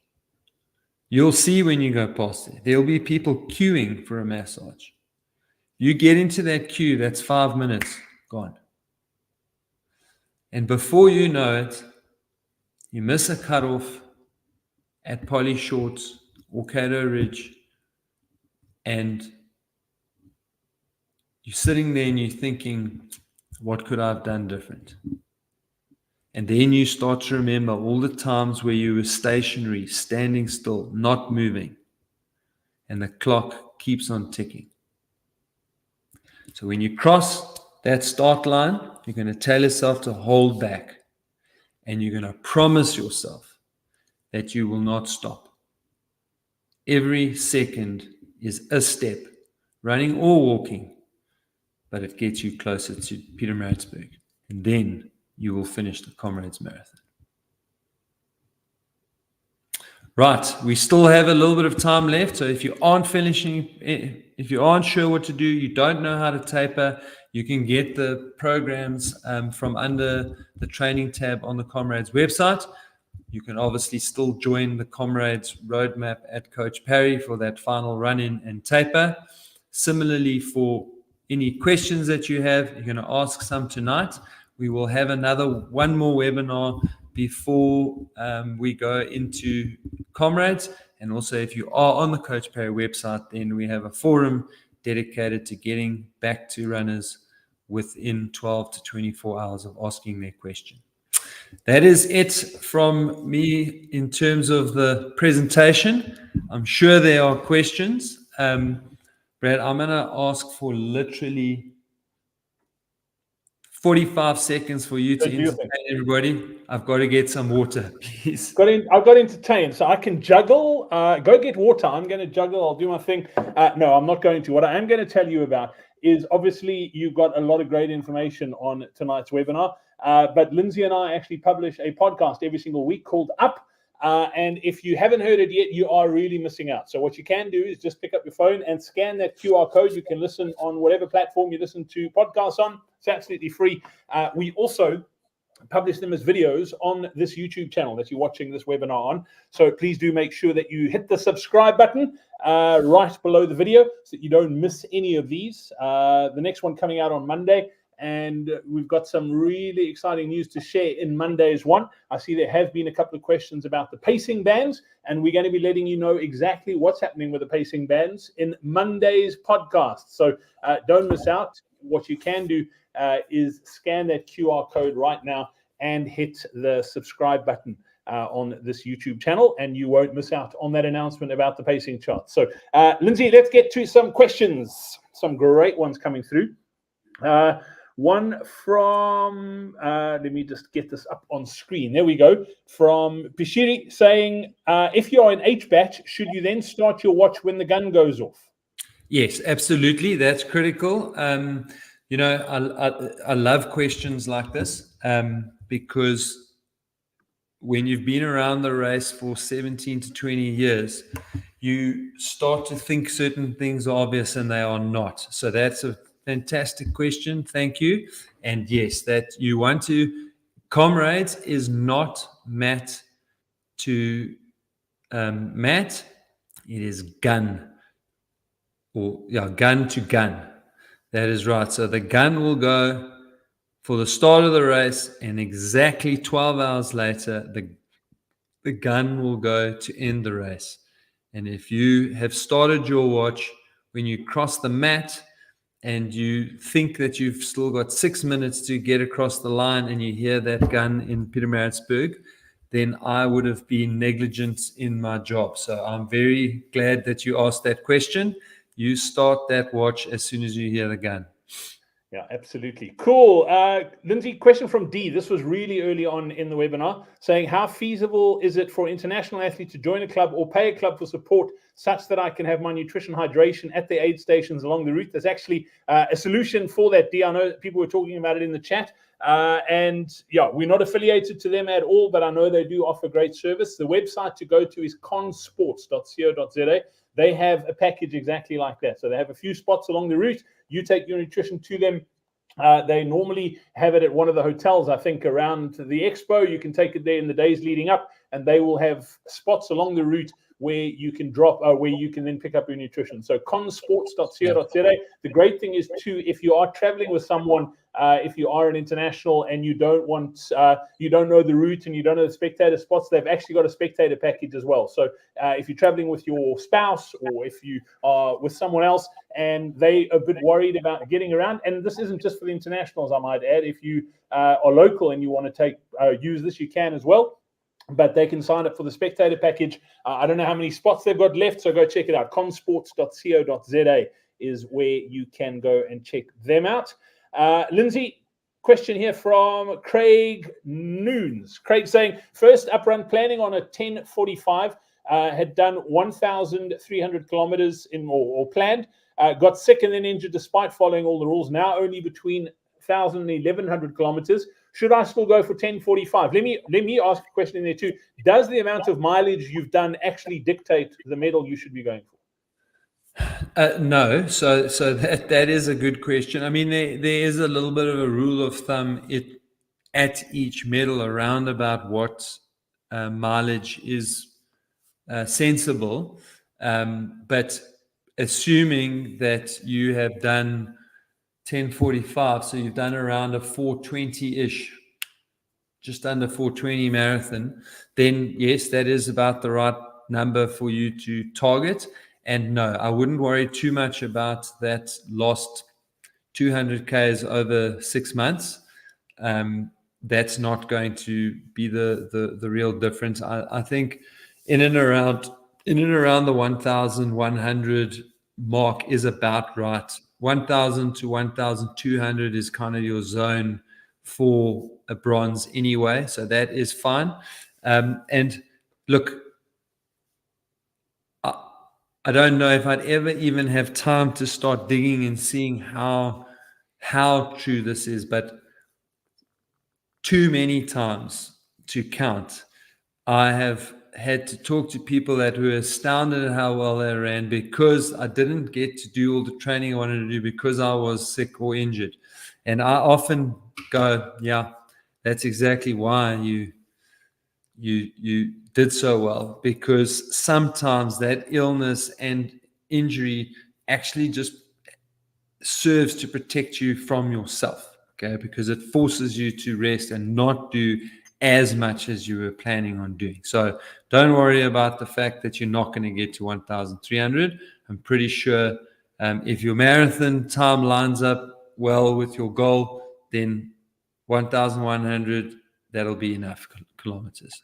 You'll see when you go past there. There'll be people queuing for a massage. You get into that queue, that's 5 minutes gone. And before you know it, you miss a cutoff at Polly Shorts or Cato Ridge, and you're sitting there and you're thinking, what could I have done different? And then you start to remember all the times where you were stationary, standing still, not moving, and the clock keeps on ticking. So when you cross that start line, you're going to tell yourself to hold back, and you're going to promise yourself that you will not stop. Every second is a step, running or walking, but it gets you closer to Pietermaritzburg, and then you will finish the Comrades Marathon. Right, we still have a little bit of time left, so if you aren't sure what to do, you don't know how to taper, you can get the programs from under the training tab on the Comrades website. You can obviously still join the Comrades roadmap at Coach Parry for that final run-in and taper. Similarly, for any questions that you have, you're going to ask some tonight. We will have one more webinar before we go into Comrades. And also, if you are on the Coach Parry website, then we have a forum dedicated to getting back to runners within 12 to 24 hours of asking their question. That is it from me in terms of the presentation. I'm sure there are questions. Brad, I'm going to ask for literally 45 seconds for you to entertain everybody. I've got to get some water, please. I've got entertained, so I can juggle. Go get water. I'm going to juggle. I'll do my thing. No, I'm not going to. What I am going to tell you about is obviously you've got a lot of great information on tonight's webinar. But Lindsay and I actually publish a podcast every single week called Up. And if you haven't heard it yet, you are really missing out. So what you can do is just pick up your phone and scan that QR code. You can listen on whatever platform you listen to podcasts on. It's absolutely free. We also publish them as videos on this YouTube channel that you're watching this webinar on. So please do make sure that you hit the subscribe button right below the video so that you don't miss any of these. The next one coming out on Monday. And we've got some really exciting news to share in Monday's one. I see there have been a couple of questions about the pacing bands, and we're going to be letting you know exactly what's happening with the pacing bands in Monday's podcast. So don't miss out. What you can do is scan that QR code right now and hit the subscribe button on this YouTube channel, and you won't miss out on that announcement about the pacing chart. So, Lindsay, let's get to some questions. Some great ones coming through. One from, let me just get this up on screen. There we go. From Pishiri saying, if you're in H-batch, should you then start your watch when the gun goes off? Yes, absolutely. That's critical. You know, I love questions like this because when you've been around the race for 17 to 20 years, you start to think certain things are obvious and they are not. So that's a fantastic question. Thank you. And yes, that you want to. Comrades is not mat to mat. It is gun. Gun to gun. That is right. So the gun will go for the start of the race, and exactly 12 hours later, the gun will go to end the race. And if you have started your watch when you cross the mat and you think that you've still got 6 minutes to get across the line and you hear that gun in Pietermaritzburg, then I would have been negligent in my job. So I'm very glad that you asked that question. You start that watch as soon as you hear the gun. Yeah, absolutely. Cool. Lindsay, question from D. This was really early on in the webinar, saying how feasible is it for international athletes to join a club or pay a club for support such that I can have my nutrition hydration at the aid stations along the route? There's actually a solution for that, D. I know people were talking about it in the chat. And yeah, we're not affiliated to them at all, but I know they do offer great service. The website to go to is consports.co.za. They have a package exactly like that. So they have a few spots along the route. You take your nutrition to them. They normally have it at one of the hotels, I think, around the expo. You can take it there in the days leading up. and they will have spots along the route where you can where you can then pick up your nutrition. So consports.co.za. The great thing is too, if you are traveling with someone, if you are an international and you don't know the route and you don't know the spectator spots, they've actually got a spectator package as well. So if you're traveling with your spouse, or if you are with someone else and they are a bit worried about getting around, and this isn't just for the internationals, I might add, if you are local and you want to use this, you can as well. But they can sign up for the spectator package. I don't know how many spots they've got left, so go check it out. consports.co.za is where you can go and check them out. Lindsay, question here from Craig Noons. Craig saying, first up run planning on a 10:45, had done 1,300 kilometers or planned, got sick and then injured despite following all the rules. Now only between 1,000 and 1,100 kilometers. Should I still go for 10:45? Let me ask a question in there too. Does the amount of mileage you've done actually dictate the medal you should be going for? No, so that is a good question. I mean, there is a little bit of a rule of thumb at each medal around about what mileage is sensible, but assuming that you have done 10:45, so you've done around a 4:20-ish, just under 4:20 marathon, then yes, that is about the right number for you to target. And no, I wouldn't worry too much about that lost 200 Ks over 6 months. That's not going to be the real difference. I think in and around the 1,100 mark is about right. 1,000 to 1,200 is kind of your zone for a bronze anyway, so that is fine. And look, I don't know if I'd ever even have time to start digging and seeing how true this is, but too many times to count, I have had to talk to people that were astounded at how well they ran because I didn't get to do all the training I wanted to do because I was sick or injured. And I often go, yeah, that's exactly why you did so well, because sometimes that illness and injury actually just serves to protect you from yourself, okay? Because it forces you to rest and not do as much as you were planning on doing. So don't worry about the fact that you're not going to get to 1,300. I'm pretty sure if your marathon time lines up well with your goal, then 1,100, that'll be enough kilometers.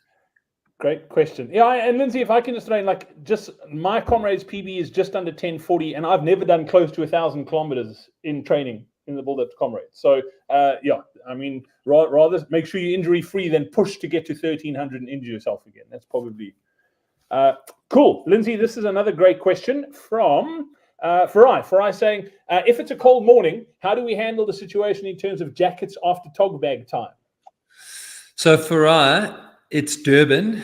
Great question. Yeah, and Lindsay, if I can just throw in, like, just my Comrades PB is just under 10:40, and I've never done close to 1,000 kilometers in training in the build-up to Comrades. So, yeah, I mean, rather make sure you're injury-free than push to get to 1,300 and injure yourself again. That's probably cool. Lindsay, this is another great question from Farai saying, if it's a cold morning, how do we handle the situation in terms of jackets after tog bag time? So Farai, it's Durban.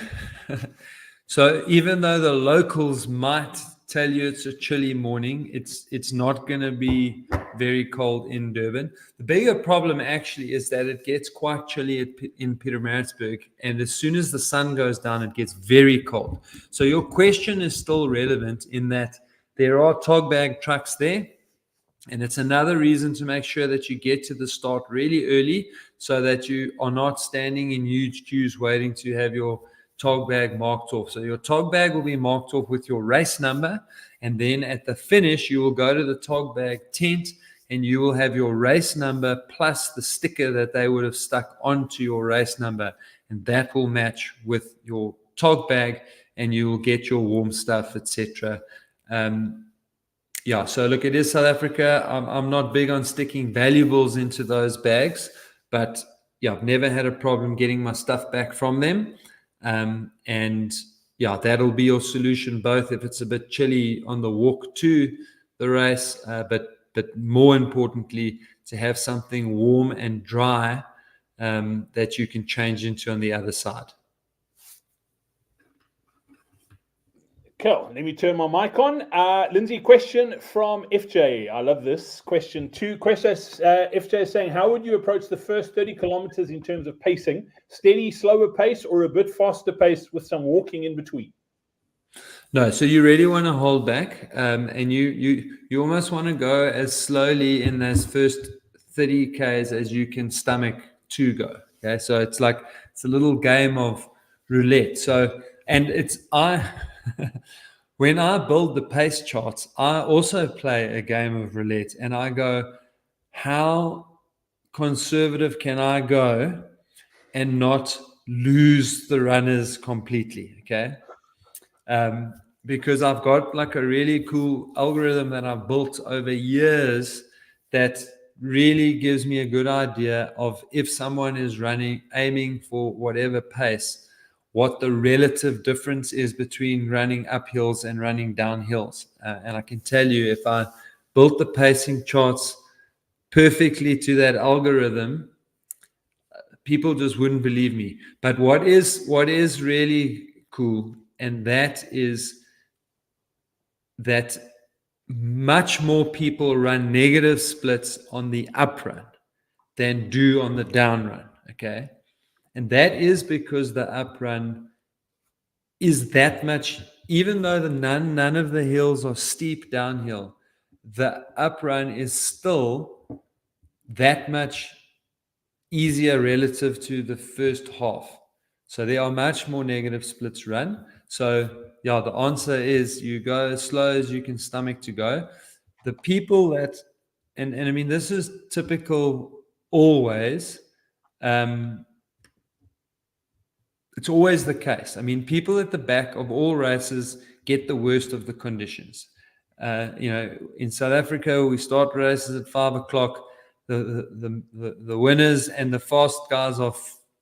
So even though the locals might tell you it's a chilly morning, it's not going to be very cold in Durban. The bigger problem actually is that it gets quite chilly in Pietermaritzburg, and as soon as the sun goes down, it gets very cold. So your question is still relevant in that there are tog bag trucks there. And it's another reason to make sure that you get to the start really early so that you are not standing in huge queues waiting to have your tog bag marked off. So your tog bag will be marked off with your race number. And then at the finish, you will go to the tog bag tent and you will have your race number plus the sticker that they would have stuck onto your race number. And that will match with your tog bag and you will get your warm stuff, etc. Yeah, so look, it is South Africa. I'm not big on sticking valuables into those bags, but yeah, I've never had a problem getting my stuff back from them. And yeah, that'll be your solution, both if it's a bit chilly on the walk to the race, but more importantly, to have something warm and dry that you can change into on the other side. Cool. Let me turn my mic on. Lindsay, question from FJ. I love this. Question 2. FJ is saying, how would you approach the first 30 kilometers in terms of pacing? Steady, slower pace, or a bit faster pace with some walking in between? No, so you really want to hold back, and you almost want to go as slowly in those first 30 Ks as you can stomach to go. Okay, so it's a little game of roulette. So, and when I build the pace charts, I also play a game of roulette, and I go, how conservative can I go and not lose the runners completely? Okay. Because I've got like a really cool algorithm that I've built over years that really gives me a good idea of if someone is aiming for whatever pace, what the relative difference is between running up hills and running down hills. And I can tell you, if I built the pacing charts perfectly to that algorithm, people just wouldn't believe me. But what is really cool, and that is that much more people run negative splits on the up run than do on the down run. Okay. And that is because the up run is that much, even though none of the hills are steep downhill, the up run is still that much easier relative to the first half. So there are much more negative splits run. So yeah, the answer is you go as slow as you can stomach to go. The people that, and I mean, this is typical always. It's always the case. I mean, people at the back of all races get the worst of the conditions. In South Africa, we start races at 5 o'clock. The winners and the fast guys are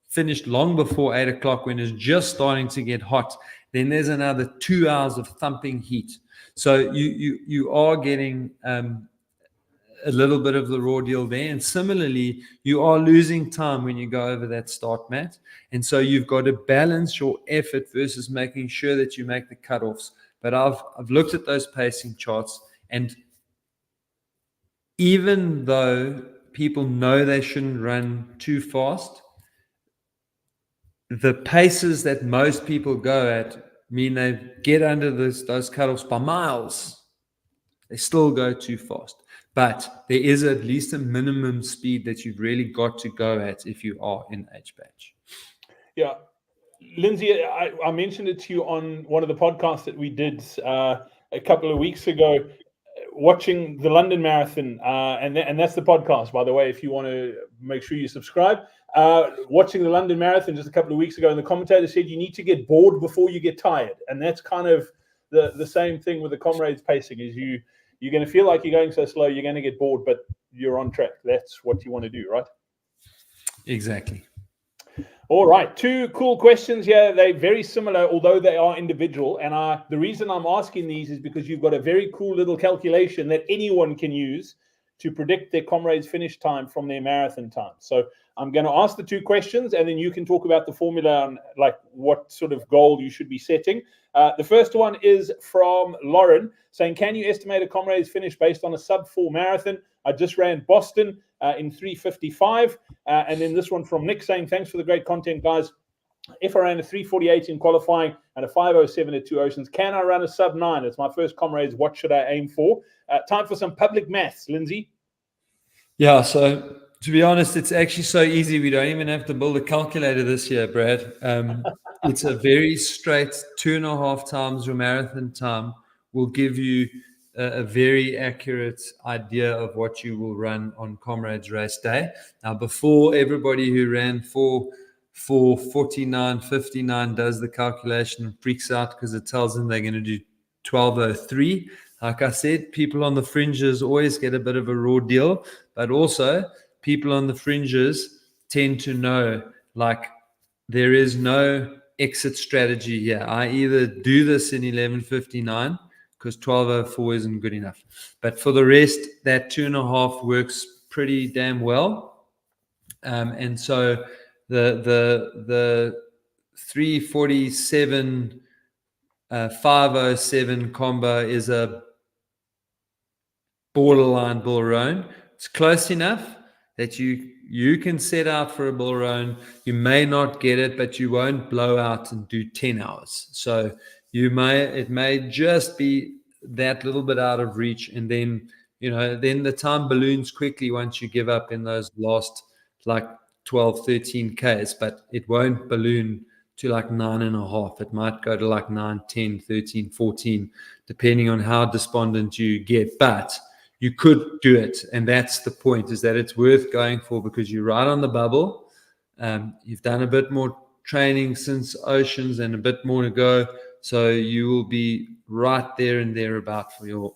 finished long before 8 o'clock when it's just starting to get hot. Then there's another 2 hours of thumping heat. So you are getting a little bit of the raw deal there. And similarly, you are losing time when you go over that start mat. And so you've got to balance your effort versus making sure that you make the cutoffs. But I've looked at those pacing charts, and even though people know they shouldn't run too fast, the paces that most people go at mean they get under those cutoffs by miles. They still go too fast. But there is at least a minimum speed that you've really got to go at if you are in H-Batch. Yeah. Lindsay, I mentioned it to you on one of the podcasts that we did a couple of weeks ago, watching the London Marathon. And that's the podcast, by the way, if you want to make sure you subscribe. Watching the London Marathon just a couple of weeks ago, and the commentator said you need to get bored before you get tired. And that's kind of the same thing with the Comrades pacing, is you're going to feel like you're going so slow, you're going to get bored, but you're on track. That's what you want to do, right? Exactly. All right, 2 cool questions here. They're very similar, although they are individual. And the reason I'm asking these is because you've got a very cool little calculation that anyone can use to predict their Comrades finish time from their marathon time. So I'm going to ask the 2 questions, and then you can talk about the formula and like what sort of goal you should be setting. The first one is from Lauren, saying, can you estimate a Comrades finish based on a sub-4 marathon? I just ran Boston in 3:55. And then this one from Nick, saying, thanks for the great content, guys. If I ran a 3:48 in qualifying and a 5:07 at Two Oceans, can I run a sub-9? It's my first Comrades. What should I aim for? Time for some public maths, Lindsay. Yeah, so to be honest, it's actually so easy. We don't even have to build a calculator this year, Brad. It's a very straight 2.5 times your marathon time will give you a very accurate idea of what you will run on Comrades race day. Now, before everybody who ran 4:49:59 does the calculation and freaks out because it tells them they're going to do 12:03. Like I said, people on the fringes always get a bit of a raw deal, but also people on the fringes tend to know, like, there is no exit strategy here. I either do this in 11:59 because 12:04 isn't good enough. But for the rest, that 2.5 works pretty damn well. And so the 3:47 507 combo is a borderline bull roan. It's close enough that you can set out for a bull roan. You may not get it, but you won't blow out and do 10 hours. So it may just be that little bit out of reach, and then then the time balloons quickly once you give up in those last like 12, 13 Ks, but it won't balloon to like 9.5. It might go to like 9, 10, 13, 14, depending on how despondent you get. But you could do it. And that's the point, is that it's worth going for because you're right on the bubble. You've done a bit more training since Oceans and a bit more to go. So you will be right there and thereabout for your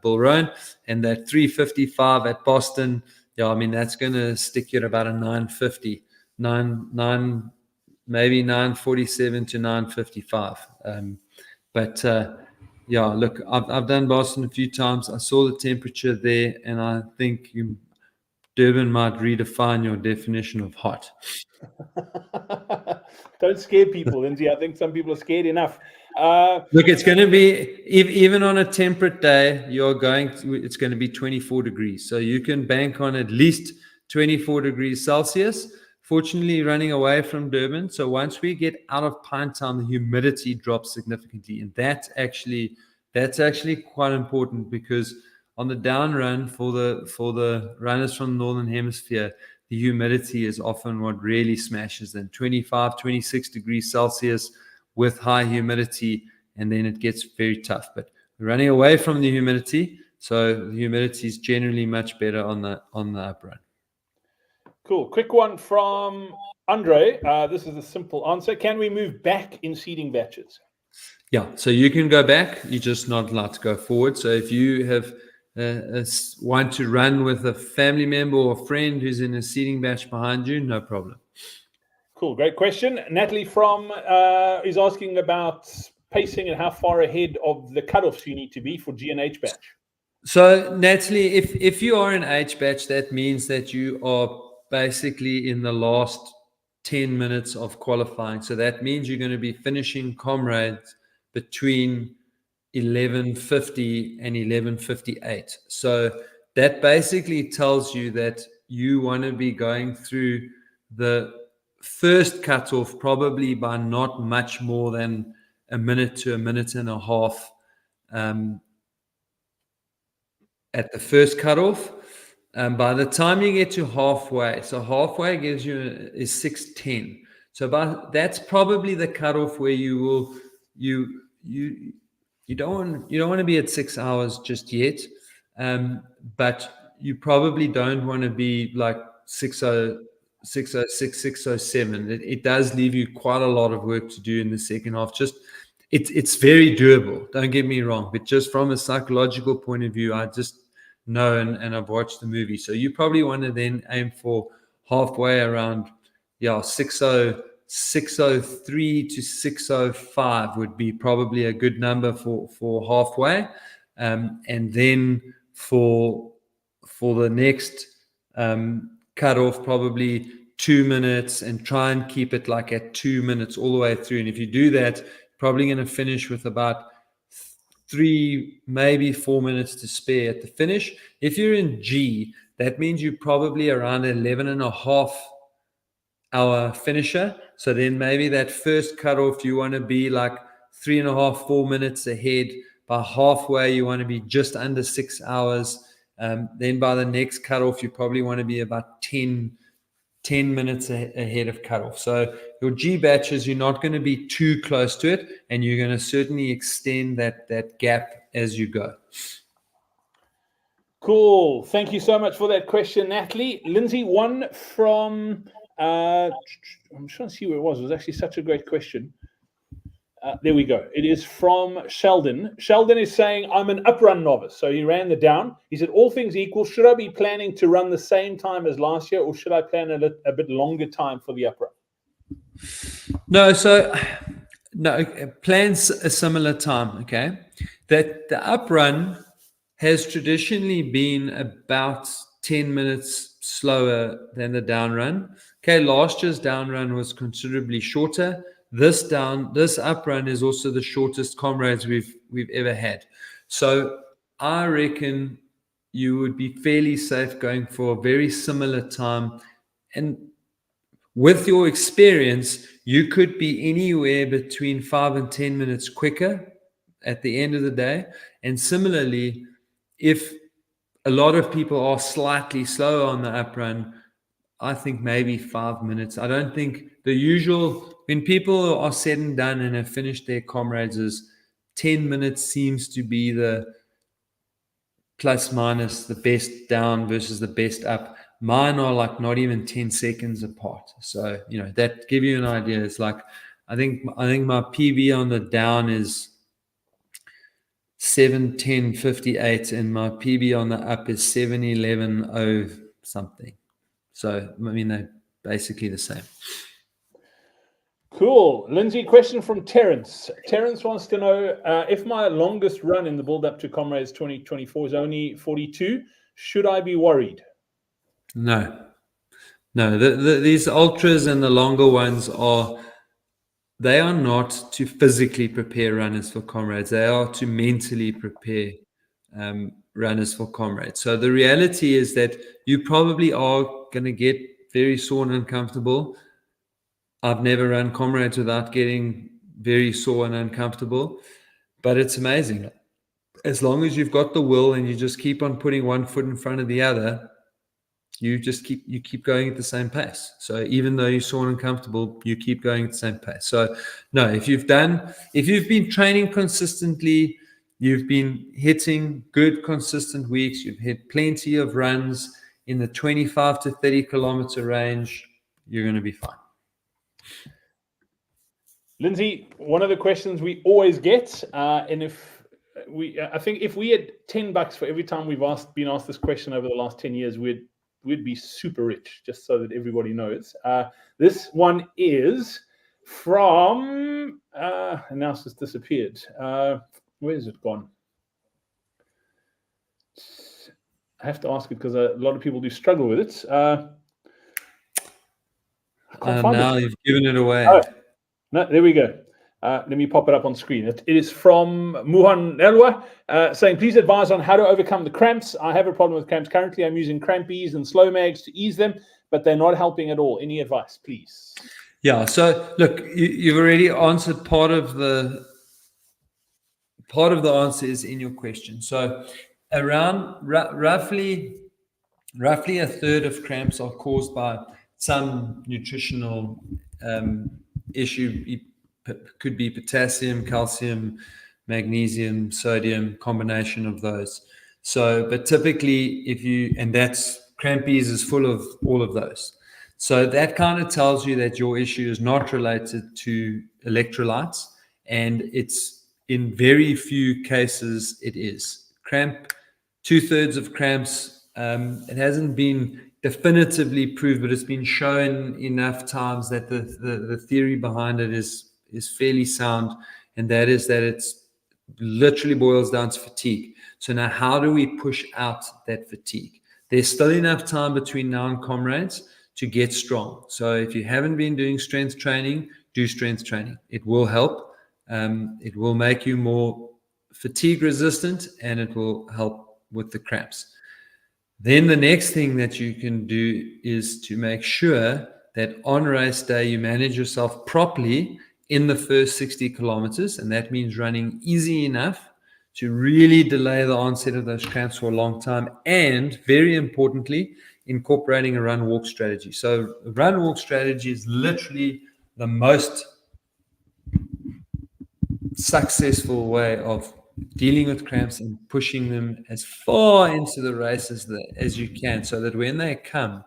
bull roan. And that 355 at Boston, yeah, I mean, that's going to stick you at about a 950, maybe 947 to 955. Yeah, look, I've done Boston a few times. I saw the temperature there, and I think Durban might redefine your definition of hot. Don't scare people, Lindsay. I think some people are scared enough. Look, it's going to be, even on a temperate day, it's going to be 24 degrees. So you can bank on at least 24 degrees Celsius. Fortunately, running away from Durban. So once we get out of Pinetown, the humidity drops significantly. And that's actually quite important, because on the down run for the runners from the Northern Hemisphere, the humidity is often what really smashes them. 25, 26 degrees Celsius with high humidity, and then it gets very tough. But we're running away from the humidity, so the humidity is generally much better on the up run. Cool. Quick one from Andre. This is a simple answer. Can we move back in seeding batches? Yeah, so you can go back. You're just not allowed to go forward. So if you have want to run with a family member or friend who's in a seeding batch behind you, no problem. Cool. Great question. Natalie is asking about pacing and how far ahead of the cutoffs you need to be for G and H batch. So Natalie, if you are in H batch, that means that you are basically in the last 10 minutes of qualifying. So that means you're going to be finishing Comrades between 11:50 and 11:58. So that basically tells you that you want to be going through the first cutoff probably by not much more than a minute to a minute and a half at the first cutoff. By the time you get to halfway, so halfway is 6:10. So that's probably the cutoff where you don't want to be at 6 hours just yet, but you probably don't want to be like 6:06, 6:07. It does leave you quite a lot of work to do in the second half. It's very doable. Don't get me wrong, but just from a psychological point of view, I just know, and I've watched the movie. So you probably want to then aim for halfway around, 6:03 to 6:05 would be probably a good number for halfway. And then for the next cutoff, probably 2 minutes, and try and keep it like at 2 minutes all the way through. And if you do that, probably going to finish with about 3, maybe 4 minutes to spare at the finish. If you're in G, that means you're probably around 11.5 hour finisher. So then maybe that first cutoff, you want to be like 3.5, 4 minutes ahead. By halfway, you want to be just under 6 hours. Then by the next cutoff, you probably want to be about 10 minutes ahead of cutoff. So your G batches, you're not going to be too close to it, and you're going to certainly extend that gap as you go. Cool. Thank you so much for that question, Natalie. Lindsay, one from, I'm trying to see where it was. It was actually such a great question. There we go. It is from Sheldon. Sheldon is saying, I'm an uprun novice. So he ran the down. He said, all things equal, should I be planning to run the same time as last year, or should I plan a bit longer time for the uprun? No, plans a similar time, okay? That the uprun has traditionally been about 10 minutes slower than the down run. Okay, last year's down run was considerably shorter. this up run is also the shortest Comrades we've ever had. So I reckon you would be fairly safe going for a very similar time. And with your experience, you could be anywhere between 5 and 10 minutes quicker at the end of the day. And similarly, if a lot of people are slightly slower on the up run, I think maybe 5 minutes. I don't think the usual, when people are said and done and have finished their Comrades, is 10 minutes seems to be the plus minus, the best down versus the best up. Mine are like not even 10 seconds apart. So, that give you an idea. It's like, I think my PB on the down is 7:10:58 and my PB on the up is 7:11:0 something. So, I mean, they're basically the same. Cool. Lindsay, question from Terence. Terence wants to know if my longest run in the build-up to Comrades 2024 is only 42, should I be worried? No. These ultras and the longer ones they are not to physically prepare runners for Comrades. They are to mentally prepare runners for Comrades. So the reality is that you probably are going to get very sore and uncomfortable. I've never run Comrades without getting very sore and uncomfortable, but it's amazing. As long as you've got the will and you just keep on putting one foot in front of the other, you keep going at the same pace. So even though you're sore and uncomfortable, you keep going at the same pace. So no, if you've been training consistently, you've been hitting good consistent weeks, you've hit plenty of runs in the 25 to 30 kilometer range, you're going to be fine. Lindsay, one of the questions we always get, and I think if we had $10 for every time we've been asked this question over the last 10 years, we'd be super rich, just so that everybody knows. This one is from, and now it's just disappeared. Where has it gone? I have to ask it because a lot of people do struggle with it. I can't find now it. You've given it away. Oh, no, there we go. Let me pop it up on screen. It is from Muhan Elwa saying, please advise on how to overcome the cramps. I have a problem with cramps currently. I'm using cramp ease and slow mags to ease them, but they're not helping at all. Any advice, please? Yeah. So look, you've already answered part of the answer is in your question. So around roughly a third of cramps are caused by some nutritional issue. It could be potassium, calcium, magnesium, sodium, combination of those. So, but typically and that's cramp ease is full of all of those. So that kind of tells you that your issue is not related to electrolytes, and it's in very few cases it is. Cramp, 2/3 of cramps, it hasn't been definitively proved, but it's been shown enough times that the theory behind it is fairly sound, and that is that it's literally boils down to fatigue. So now how do we push out that fatigue? There's still enough time between now and Comrades to get strong. So if you haven't been doing strength training, do strength training. It will help. It will make you more fatigue resistant, and it will help with the cramps. Then the next thing that you can do is to make sure that on race day you manage yourself properly in the first 60 kilometers, and that means running easy enough to really delay the onset of those cramps for a long time, and very importantly, incorporating a run-walk strategy. So a run-walk strategy is literally the most successful way of dealing with cramps and pushing them as far into the race as you can, so that when they come,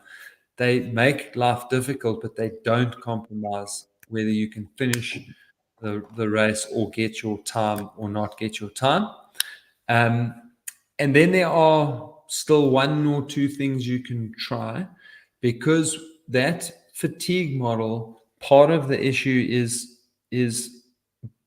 they make life difficult, but they don't compromise whether you can finish the race or get your time or not get your time. And then there are still one or two things you can try, because that fatigue model, part of the issue is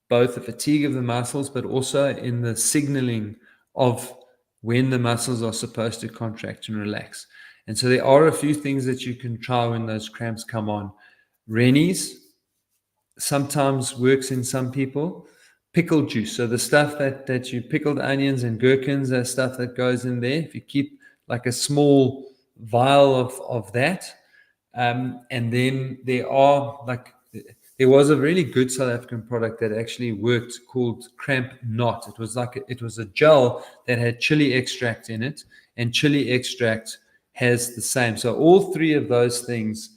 both the fatigue of the muscles, but also in the signaling of when the muscles are supposed to contract and relax. And so there are a few things that you can try when those cramps come on. Rennies, sometimes works in some people. Pickle juice, so the stuff that you pickled onions and gherkins, that stuff that goes in there. If you keep like a small vial of that, and then there was a really good South African product that actually worked called Cramp Knot. It was a gel that had chili extract in it, and chili extract has the same. So all three of those things,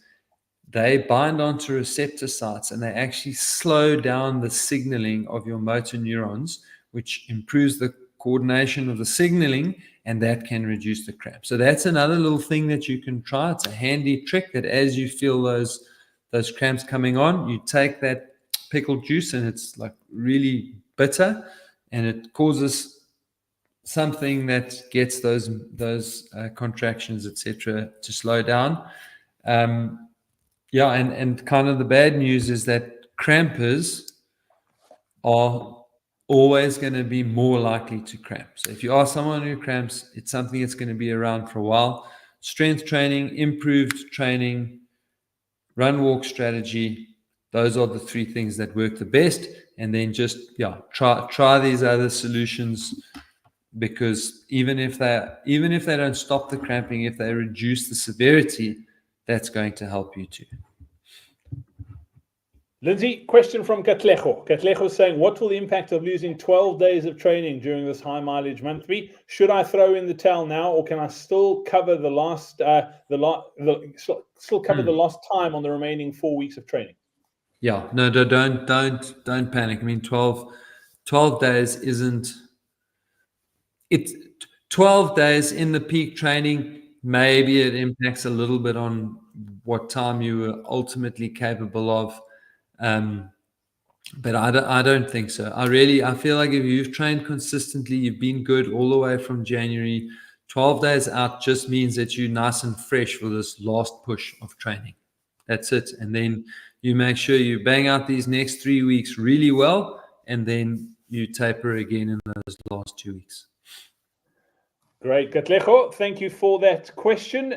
they bind onto receptor sites and they actually slow down the signaling of your motor neurons, which improves the coordination of the signaling, and that can reduce the cramp. So that's another little thing that you can try. It's a handy trick that as you feel those cramps coming on, you take that pickle juice, and it's like really bitter, and it causes something that gets those contractions, etc., to slow down. Yeah, and kind of the bad news is that crampers are always going to be more likely to cramp. So if you are someone who cramps, it's something that's going to be around for a while. Strength training, improved training, run walk strategy, those are the three things that work the best. And then just try these other solutions, because even if they don't stop the cramping, if they reduce the severity, that's going to help you too. Lindsay, question from Katlejo. Katlejo is saying, what will the impact of losing 12 days of training during this high mileage month be? Should I throw in the towel now, or can I still cover the lost time on the remaining 4 weeks of training? Yeah, no, don't panic. I mean, 12 days isn't it. 12 days in the peak training, maybe it impacts a little bit on what time you were ultimately capable of. But I don't think so. I feel like if you've trained consistently, you've been good all the way from January, 12 days out just means that you're nice and fresh for this last push of training. That's it. And then you make sure you bang out these next 3 weeks really well, and then you taper again in those last 2 weeks. Great, Katlejo. Thank you for that question.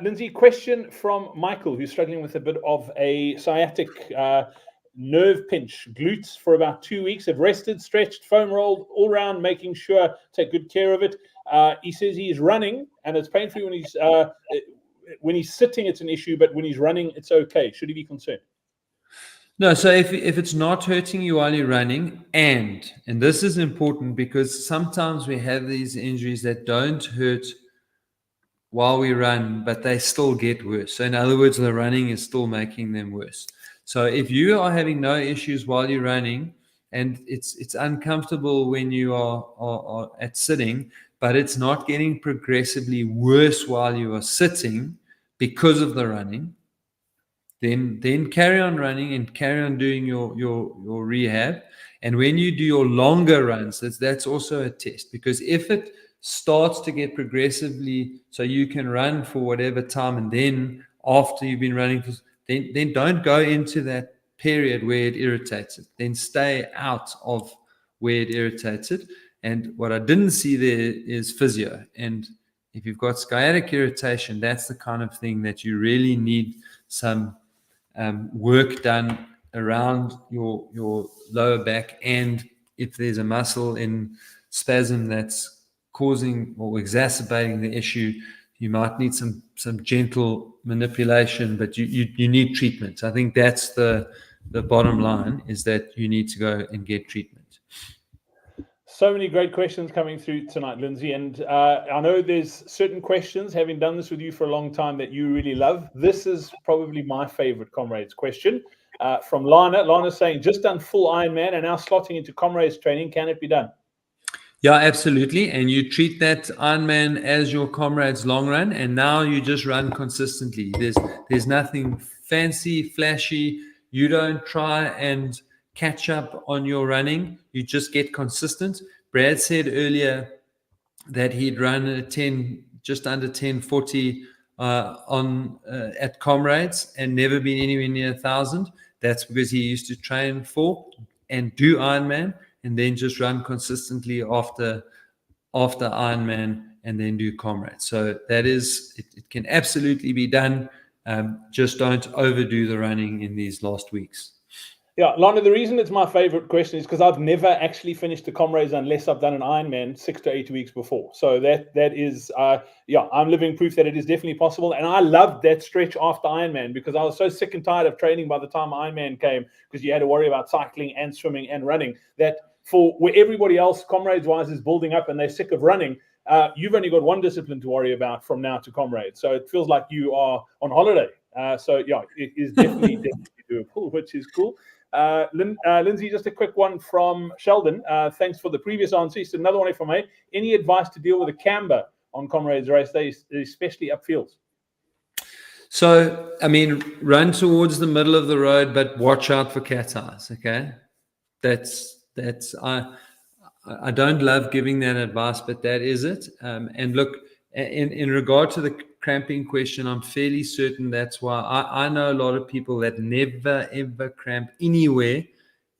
Lindsay, question from Michael, who's struggling with a bit of a sciatic nerve pinch, glutes for about 2 weeks. Have rested, stretched, foam rolled, all around, making sure take good care of it. He says he's running, and it's painful when he's sitting. It's an issue, but when he's running, it's okay. Should he be concerned? No, so if it's not hurting you while you're running, and this is important because sometimes we have these injuries that don't hurt while we run, but they still get worse. So in other words, the running is still making them worse. So if you are having no issues while you're running, and it's uncomfortable when you are at sitting, but it's not getting progressively worse while you are sitting because of the running, then carry on running and carry on doing your rehab. And when you do your longer runs, that's also a test, because if it starts to get progressively, so you can run for whatever time, and then after you've been running, then don't go into that period where it irritates it. Then stay out of where it irritates it. And what I didn't see there is physio. And if you've got sciatic irritation, that's the kind of thing that you really need some work done around your lower back. And if there's a muscle in spasm that's causing or exacerbating the issue, you might need some gentle manipulation, but you need treatment. I think that's the bottom line, is that you need to go and get treatment. So many great questions coming through tonight, Lindsay. And I know there's certain questions, having done this with you for a long time, that you really love. This is probably my favorite Comrades question from Lana. Lana's saying, just done full Ironman and now slotting into Comrades training. Can it be done? Yeah, absolutely. And you treat that Ironman as your Comrades long run, and now you just run consistently. There's nothing fancy, flashy. You don't try and catch up on your running. You just get consistent. Brad said earlier that he'd run a 10, just under 10:40 at Comrades and never been anywhere near 1,000. That's because he used to train for and do Ironman, and then just run consistently after Ironman, and then do Comrades. So that is, it can absolutely be done. Just don't overdo the running in these last weeks. Yeah, Lana, the reason it's my favorite question is because I've never actually finished the Comrades unless I've done an Ironman 6 to 8 weeks before. So that is, I'm living proof that it is definitely possible. And I loved that stretch after Ironman because I was so sick and tired of training by the time Ironman came, because you had to worry about cycling and swimming and running, that for where everybody else, Comrades-wise, is building up and they're sick of running, you've only got one discipline to worry about from now to Comrades. So it feels like you are on holiday. It is definitely doable, which is cool. Lindsay, just a quick one from Sheldon. Thanks for the previous answer. He said, another one from me. Any advice to deal with a camber on Comrades race days, especially upfields? So, I mean, run towards the middle of the road, but watch out for cat eyes. Okay, I don't love giving that advice, but that is it. And look, in regard to the cramping question, I'm fairly certain that's why I know a lot of people that never ever cramp anywhere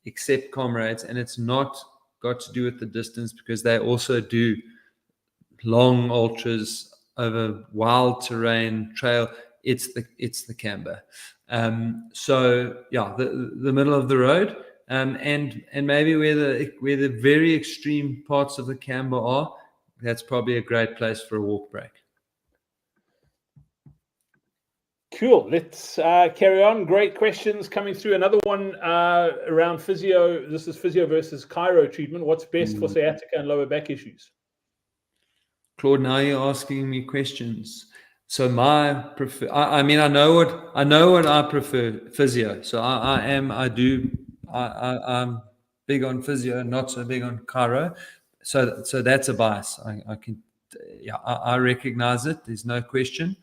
except Comrades, and it's not got to do with the distance, because they also do long ultras over wild terrain trail. It's the camber. So yeah, the middle of the road, and maybe where the very extreme parts of the camber are, that's probably a great place for a walk break. Cool. Let's carry on. Great questions coming through. Another one around physio. This is physio versus chiro treatment. What's best for sciatica and lower back issues? Claude, now you're asking me questions. So I know what I prefer, physio. So I'm big on physio, not so big on chiro. So that's a bias. I recognize it. There's no question.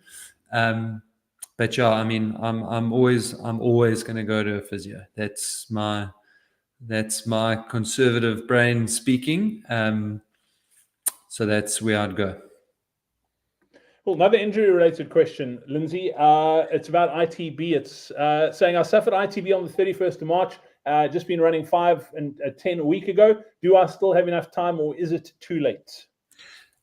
But yeah, I mean, I'm always going to go to a physio. That's my conservative brain speaking. So that's where I'd go. Well, another injury-related question, Lindsay. It's about ITB. It's saying I suffered ITB on the 31st of March. Just been running 5 and 10 a week ago. Do I still have enough time, or is it too late?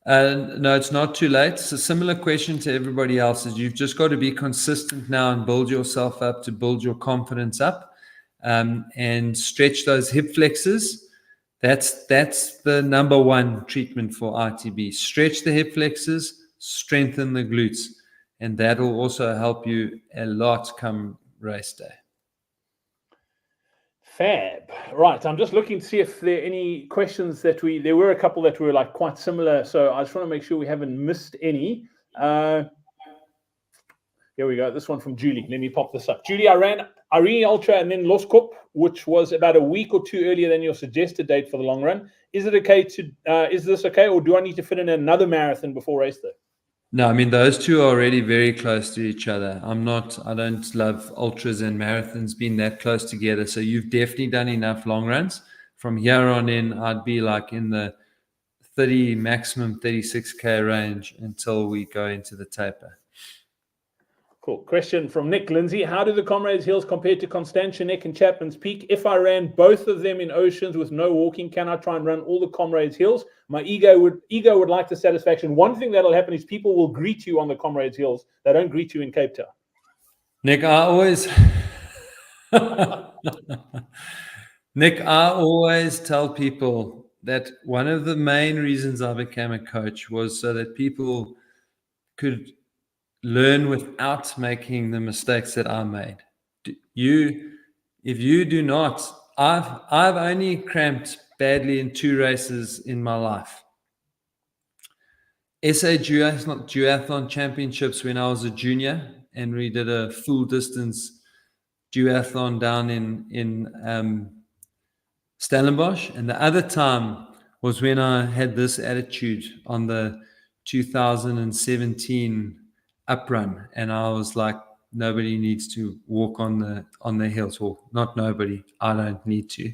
No, it's not too late. It's a similar question to everybody else's. You've just got to be consistent now and build yourself up to build your confidence up, and stretch those hip flexors. That's the number one treatment for ITB. Stretch the hip flexors, strengthen the glutes, and that will also help you a lot come race day. Fab. Right. I'm just looking to see if there are any questions there were a couple that were like quite similar. So I just want to make sure we haven't missed any. Here we go. This one from Julie. Let me pop this up. Julie, I ran Irene Ultra and then Loskop, which was about a week or two earlier than your suggested date for the long run. Is it okay is this okay, or do I need to fit in another marathon before race day? No, I mean, those two are already very close to each other. I don't love ultras and marathons being that close together. So you've definitely done enough long runs. From here on in, I'd be like in the 30, maximum 36K range until we go into the taper. Cool. Question from Nick. Lindsay, how do the Comrades Hills compare to Constantia Neck and Chapman's Peak? If I ran both of them in oceans with no walking, can I try and run all the Comrades Hills? My ego would like the satisfaction. One thing that'll happen is people will greet you on the Comrades Hills. They don't greet you in Cape Town. Nick, I always tell people that one of the main reasons I became a coach was so that people could learn without making the mistakes that I made. If you do not, I've only cramped badly in 2 races in my life. SA Duathlon Championships when I was a junior, and we did a full distance duathlon down in Stellenbosch, and the other time was when I had this attitude on the 2017 uprun, and I was like, nobody needs to walk on the hills, or not nobody, I don't need to.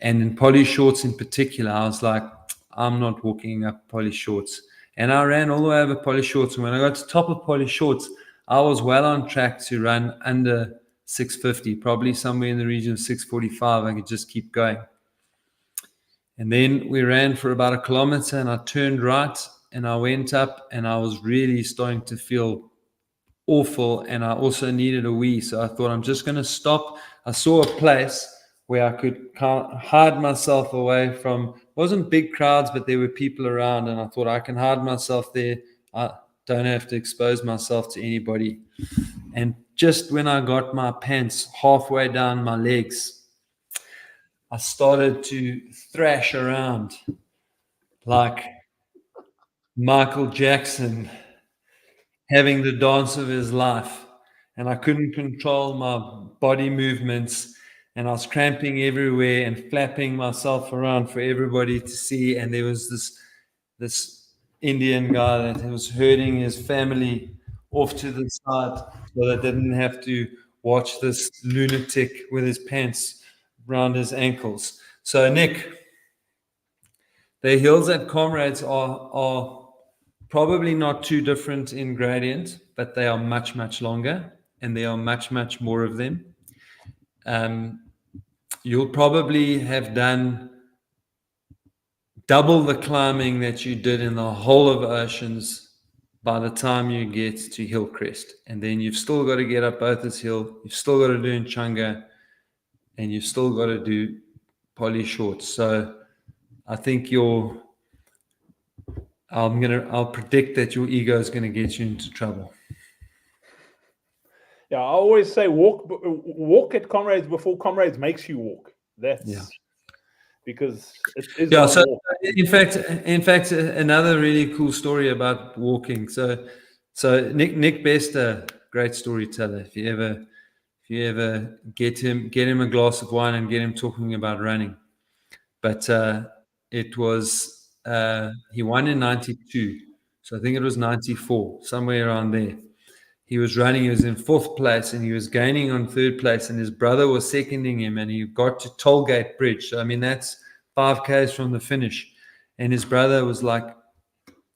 And in poly shorts in particular, I was like, I'm not walking up poly shorts. And I ran all the way over poly shorts, and when I got to the top of poly shorts, I was well on track to run under 650, probably somewhere in the region of 645. I could just keep going. And then we ran for about 1 kilometer, and I turned right and I went up, and I was really starting to feel awful, and I also needed a wee. So I thought, I'm just going to stop. I saw a place where I could hide myself away from, wasn't big crowds, but there were people around, and I thought I can hide myself there. I don't have to expose myself to anybody. And just when I got my pants halfway down my legs, I started to thrash around like Michael Jackson having the dance of his life. And I couldn't control my body movements, and I was cramping everywhere and flapping myself around for everybody to see. And there was this Indian guy that was herding his family off to the side so they didn't have to watch this lunatic with his pants around his ankles. So, Nick, the hills at Comrades are probably not too different in gradient, but they are much, much longer, and there are much, much more of them. You'll probably have done double the climbing that you did in the whole of Oceans by the time you get to Hillcrest. And then you've still got to get up Others Hill, you've still got to do Nchanga, and you've still got to do Polly Shorts. So I think I'll predict that your ego is going to get you into trouble. Yeah, I always say walk at Comrades before Comrades makes you walk. That's because it is. Yeah. So in fact, another really cool story about walking. So Nick Bester, great storyteller. If you ever get him a glass of wine and get him talking about running. But it was he won in 92, so I think it was 94, somewhere around there. He was running, he was in 4th place, and he was gaining on 3rd place, and his brother was seconding him, and he got to Tollgate Bridge. So, I mean, that's 5 Ks from the finish. And his brother was like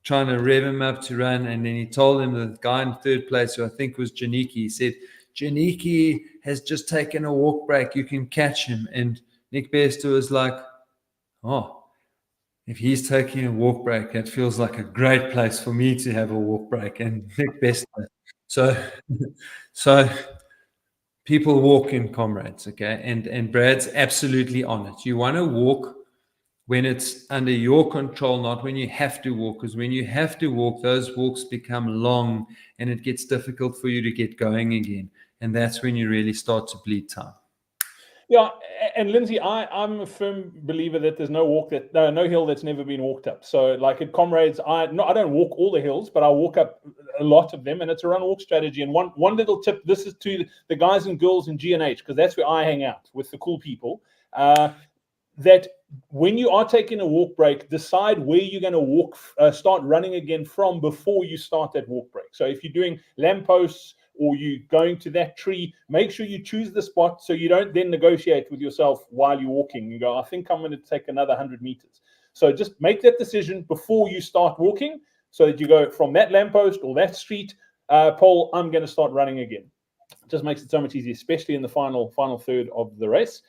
trying to rev him up to run, and then he told him the guy in 3rd place, who I think was Janiki, he said, Janiki has just taken a walk break, you can catch him. And Nick Bester was like, oh, if he's taking a walk break, that feels like a great place for me to have a walk break. And Nick Bester. So people walk in Comrades, okay? And Brad's absolutely on it. You want to walk when it's under your control, not when you have to walk. Because when you have to walk, those walks become long and it gets difficult for you to get going again. And that's when you really start to bleed time. Yeah, and Lindsay, I'm a firm believer that there's no hill that's never been walked up. So, like at Comrades, I don't walk all the hills, but I walk up a lot of them, and it's a run-walk strategy. And one little tip: this is to the guys and girls in G&H, because that's where I hang out with the cool people. That when you are taking a walk break, decide where you're going to start running again from before you start that walk break. So, if you're doing lampposts, or you going to that tree, make sure you choose the spot so you don't then negotiate with yourself while you're walking. You go, I think I'm going to take another 100 meters. So just make that decision before you start walking so that you go from that lamppost or that street pole, I'm going to start running again. It just makes it so much easier, especially in the final third of the race.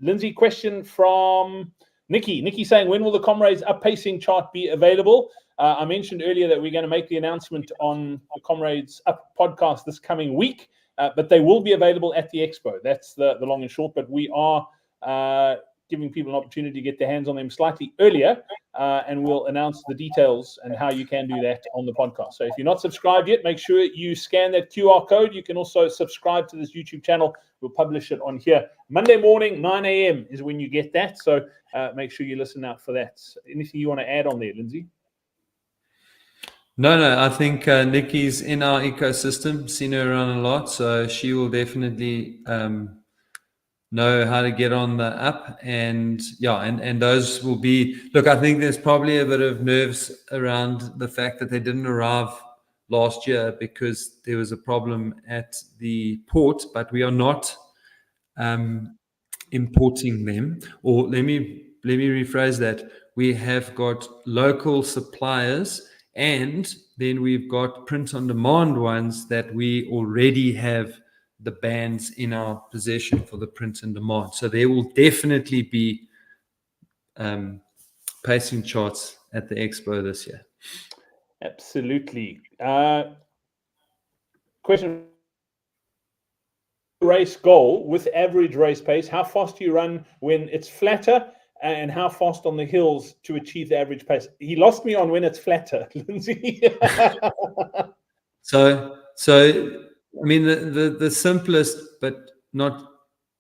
Lindsay, question from Nikki saying, when will the Comrades up-pacing chart be available? I mentioned earlier that we're going to make the announcement on the Comrades Up podcast this coming week, but they will be available at the expo. That's the long and short, but we are giving people an opportunity to get their hands on them slightly earlier, and we'll announce the details and how you can do that on the podcast. So if you're not subscribed yet, make sure you scan that QR code. You can also subscribe to this YouTube channel. We'll publish it on here. Monday morning, 9 a.m. is when you get that. So make sure you listen out for that. Anything you want to add on there, Lindsay? No, I think Nikki's in our ecosystem, seen her around a lot, so she will definitely know how to get on the app. And those will be, look, I think there's probably a bit of nerves around the fact that they didn't arrive last year because there was a problem at the port, but we are not importing them. Or let me rephrase that. We have got local suppliers, and then we've got print on demand ones that we already have the bands in our possession for the print and demand. So there will definitely be pacing charts at the expo this year. Absolutely. Question race goal with average race pace? How fast do you run when it's flatter, and how fast on the hills to achieve the average pace? He lost me on when it's flatter, Lindsay. So I mean, the simplest, but not,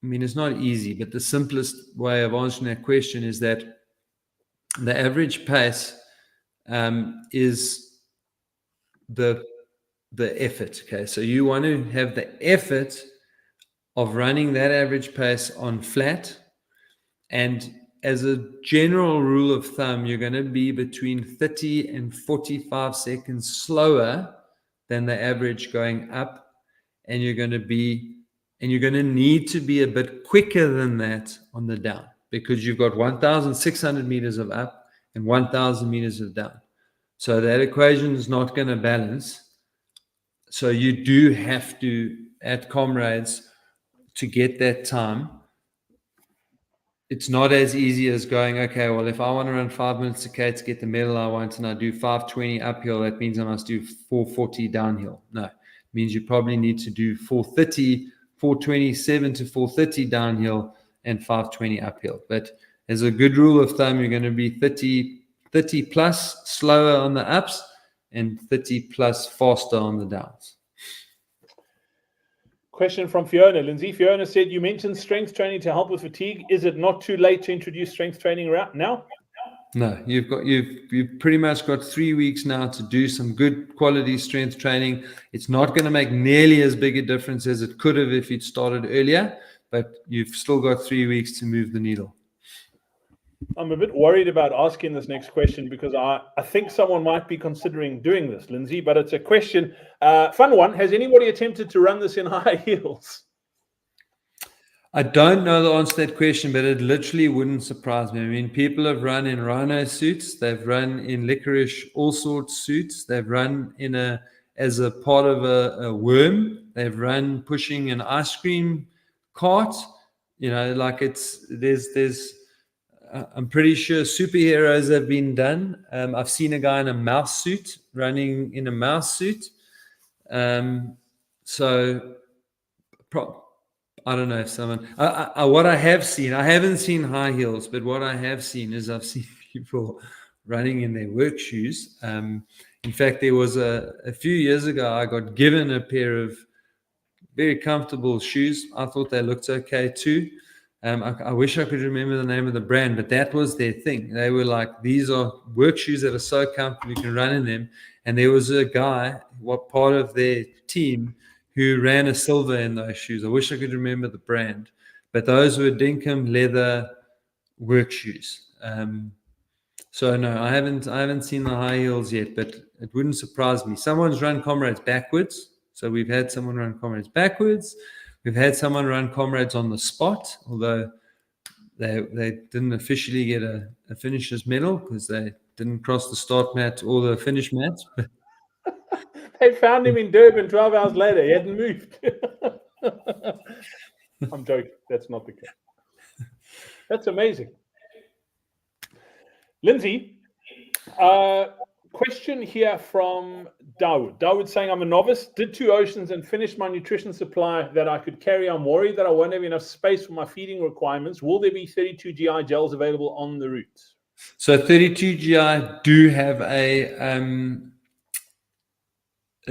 I mean, it's not easy, but the simplest way of answering that question is that the average pace is the effort. Okay, so you want to have the effort of running that average pace on flat, and as a general rule of thumb, you're going to be between 30 and 45 seconds slower than the average going up, and you're going to need to be a bit quicker than that on the down, because you've got 1,600 meters of up and 1,000 meters of down. So that equation is not going to balance. So you do have to, at Comrades, to get that time. It's not as easy as going, okay, well, if I want to run 5 minutes to get the medal I want, and I do 5:20 uphill, that means I must do 4:40 downhill. No, it means you probably need to do 4:30, 4:27 to 4:30 downhill and 5:20 uphill. But as a good rule of thumb, you're going to be 30 plus slower on the ups and 30 plus faster on the downs. Question from Fiona. Lindsay, Fiona said, you mentioned strength training to help with fatigue. Is it not too late to introduce strength training now? No, you've pretty much got 3 weeks now to do some good quality strength training. It's not going to make nearly as big a difference as it could have if you'd started earlier, but you've still got 3 weeks to move the needle. I'm a bit worried about asking this next question because I think someone might be considering doing this, Lindsay, but it's a question, fun one. Has anybody attempted to run this in high heels? I don't know the answer to that question, but it literally wouldn't surprise me. I mean, people have run in rhino suits. They've run in licorice, all sorts suits. They've run as a part of a worm. They've run pushing an ice cream cart. You know, like there's I'm pretty sure superheroes have been done. I've seen a guy in a mouse suit running in a mouse suit. So I don't know if someone, what I have seen, I haven't seen high heels, but what I have seen is I've seen people running in their work shoes. In fact, there was a few years ago, I got given a pair of very comfortable shoes. I thought they looked okay too. I wish I could remember the name of the brand, but that was their thing. They were like, these are work shoes that are so comfortable you can run in them. And there was a guy, part of their team, who ran a silver in those shoes. I wish I could remember the brand, but those were Dinkum leather work shoes. So no, I haven't seen the high heels yet, but it wouldn't surprise me. Someone's run Comrades backwards. So we've had someone run Comrades backwards. We've had someone run Comrades on the spot, although they didn't officially get a finisher's medal because they didn't cross the start mat or the finish mat. They found him in Durban 12 hours later. He hadn't moved. I'm joking. That's not the case. That's amazing. Lindsay, question here from Dawood. Dawood saying, I'm a novice, did 2 oceans and finished my nutrition supply that I could carry. I'm worried that I won't have enough space for my feeding requirements. Will there be 32 GI gels available on the route? So 32 GI do have a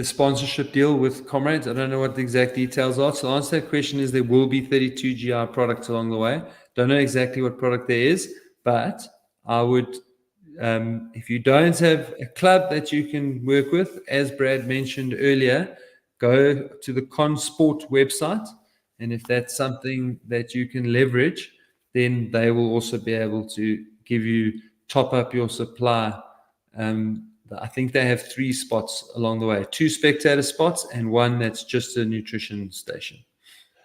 sponsorship deal with Comrades. I don't know what the exact details are. So the answer to that question is there will be 32 GI products along the way. Don't know exactly what product there is, but I would, if you don't have a club that you can work with, as Brad mentioned earlier, go to the ConSport website. And if that's something that you can leverage, then they will also be able to give you, top up your supply. I think they have 3 spots along the way, 2 spectator spots and 1 that's just a nutrition station.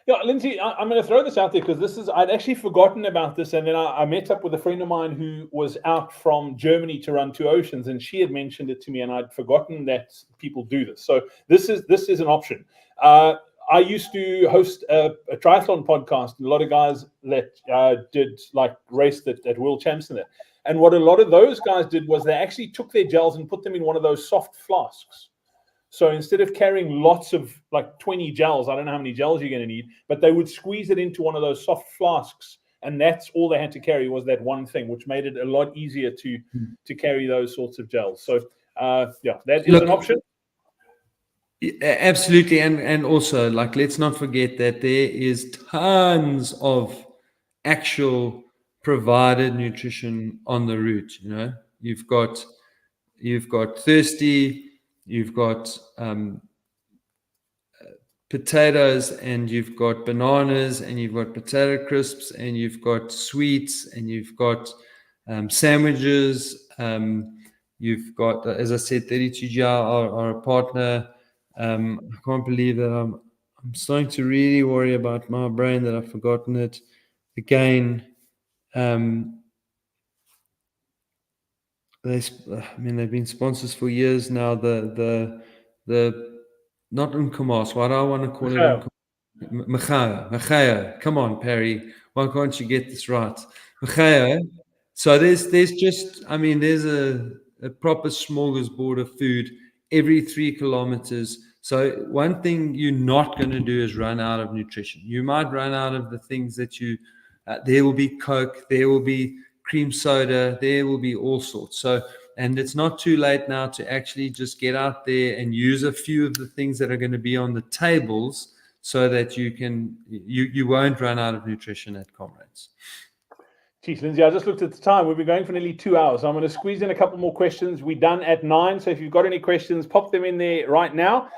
Yeah, Lindsay, I'm going to throw this out there because I'd actually forgotten about this. And then I met up with a friend of mine who was out from Germany to run 2 oceans, and she had mentioned it to me, and I'd forgotten that people do this. So this is an option. I used to host a triathlon podcast, and a lot of guys that did like raced at World Champs and that. And what a lot of those guys did was they actually took their gels and put them in one of those soft flasks. So instead of carrying lots of like 20 gels, I don't know how many gels you're going to need, but they would squeeze it into one of those soft flasks. And that's all they had to carry was that one thing, which made it a lot easier to carry those sorts of gels. So yeah, that is an option. Absolutely. And also, like, let's not forget that there is tons of actual provided nutrition on the route. You know, you've got Thirsty, you've got potatoes, and you've got bananas, and you've got potato crisps, and you've got sweets, and you've got sandwiches. You've got, as I said, 32GR are a partner. I can't believe that I'm starting to really worry about my brain that I've forgotten it again. They've been sponsors for years now. The not Uncomas. Why do I want to call it Machaya? Come on, Perry. Why can't you get this right? Machaya. So there's just, there's a proper smorgasbord of food every 3 kilometers. So one thing you're not going to do is run out of nutrition. You might run out of the things that there will be Coke, there will be cream soda, there will be all sorts. So, and it's not too late now to actually just get out there and use a few of the things that are going to be on the tables so that you won't run out of nutrition at Comrades. Geez, Lindsay, I just looked at the time. We've been going for nearly 2 hours. So I'm going to squeeze in a couple more questions. We're done at 9. So if you've got any questions, pop them in there right now.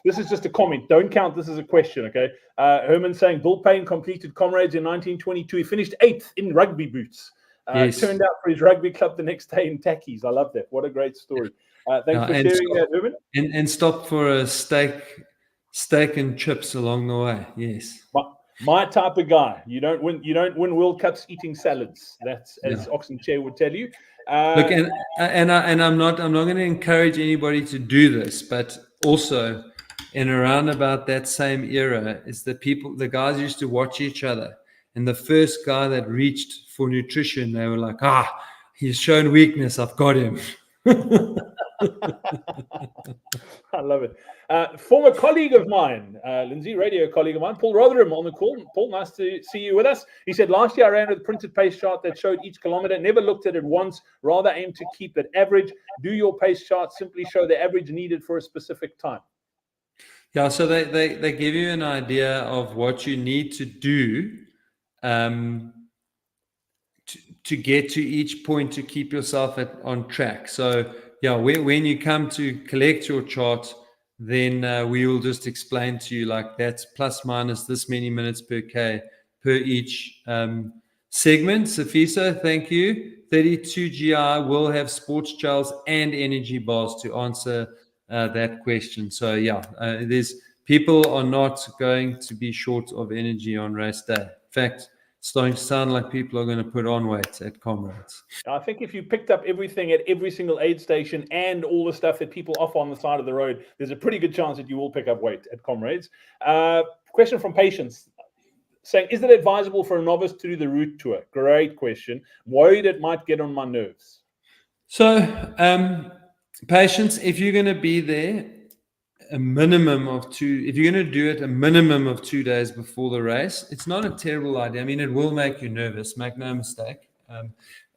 This is just a comment. Don't count this as a question, okay? Herman saying, Bill Payne completed Comrades in 1922. He finished 8th in rugby boots. Yes. Turned out for his rugby club the next day in tackies. I love that. What a great story. Thanks for sharing that, Herman. And stop for a steak and chips along the way. Yes. My type of guy. You don't win World Cups eating salads. That's as Oxenchair would tell you. Look, and I'm not going to encourage anybody to do this, but also in around about that same era is the guys used to watch each other, and the first guy that reached for nutrition, they were like, he's shown weakness, I've got him. I love it. Former colleague of mine, Lindsay, radio colleague of mine, Paul Rotherham on the call. Paul, nice to see you with us. He said, last year I ran with a printed pace chart that showed each kilometer, never looked at it once, rather aim to keep it average. Do your pace chart simply show the average needed for a specific time? Yeah, so they give you an idea of what you need to do to get to each point to keep yourself on track. So yeah, when you come to collect your chart, then we will just explain to you, like, that's plus minus this many minutes per K per each segment. Safiso, thank you. 32GI will have sports gels and energy bars to answer that question. So yeah, people are not going to be short of energy on race day. In fact, it's starting to sound like people are going to put on weight at Comrades. I think if you picked up everything at every single aid station and all the stuff that people offer on the side of the road, there's a pretty good chance that you will pick up weight at Comrades. Question from Patience saying, is it advisable for a novice to do the route tour? Great question. Worried it might get on my nerves. So, Patience, if you're going to be there a minimum of 2, if you're going to do it a minimum of 2 days before the race, it's not a terrible idea. I mean, it will make you nervous, make no mistake.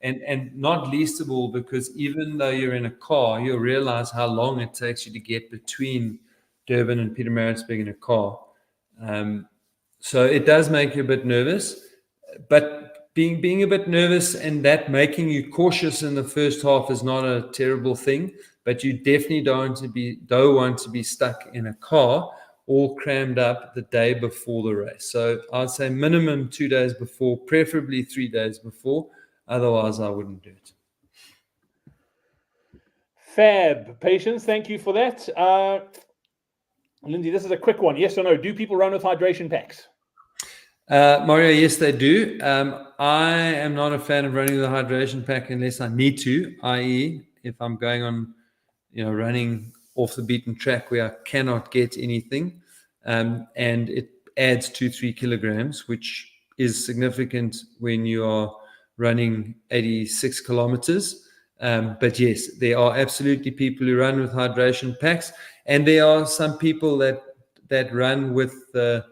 And not least of all, because even though you're in a car, you'll realize how long it takes you to get between Durban and Pietermaritzburg in a car. So it does make you a bit nervous, but being a bit nervous and that making you cautious in the first half is not a terrible thing. But you definitely don't want to be stuck in a car all crammed up the day before the race. So I'd say minimum 2 days before, preferably 3 days before. Otherwise, I wouldn't do it. Fab. Patience, thank you for that. Lindsay, this is a quick one. Yes or no? Do people run with hydration packs? Mario, yes, they do. I am not a fan of running with a hydration pack unless I need to, i.e., if I'm going on, running off the beaten track where I cannot get anything. And it adds 2-3 kilograms, which is significant when you are running 86 kilometers. But yes, there are absolutely people who run with hydration packs, and there are some people that run with the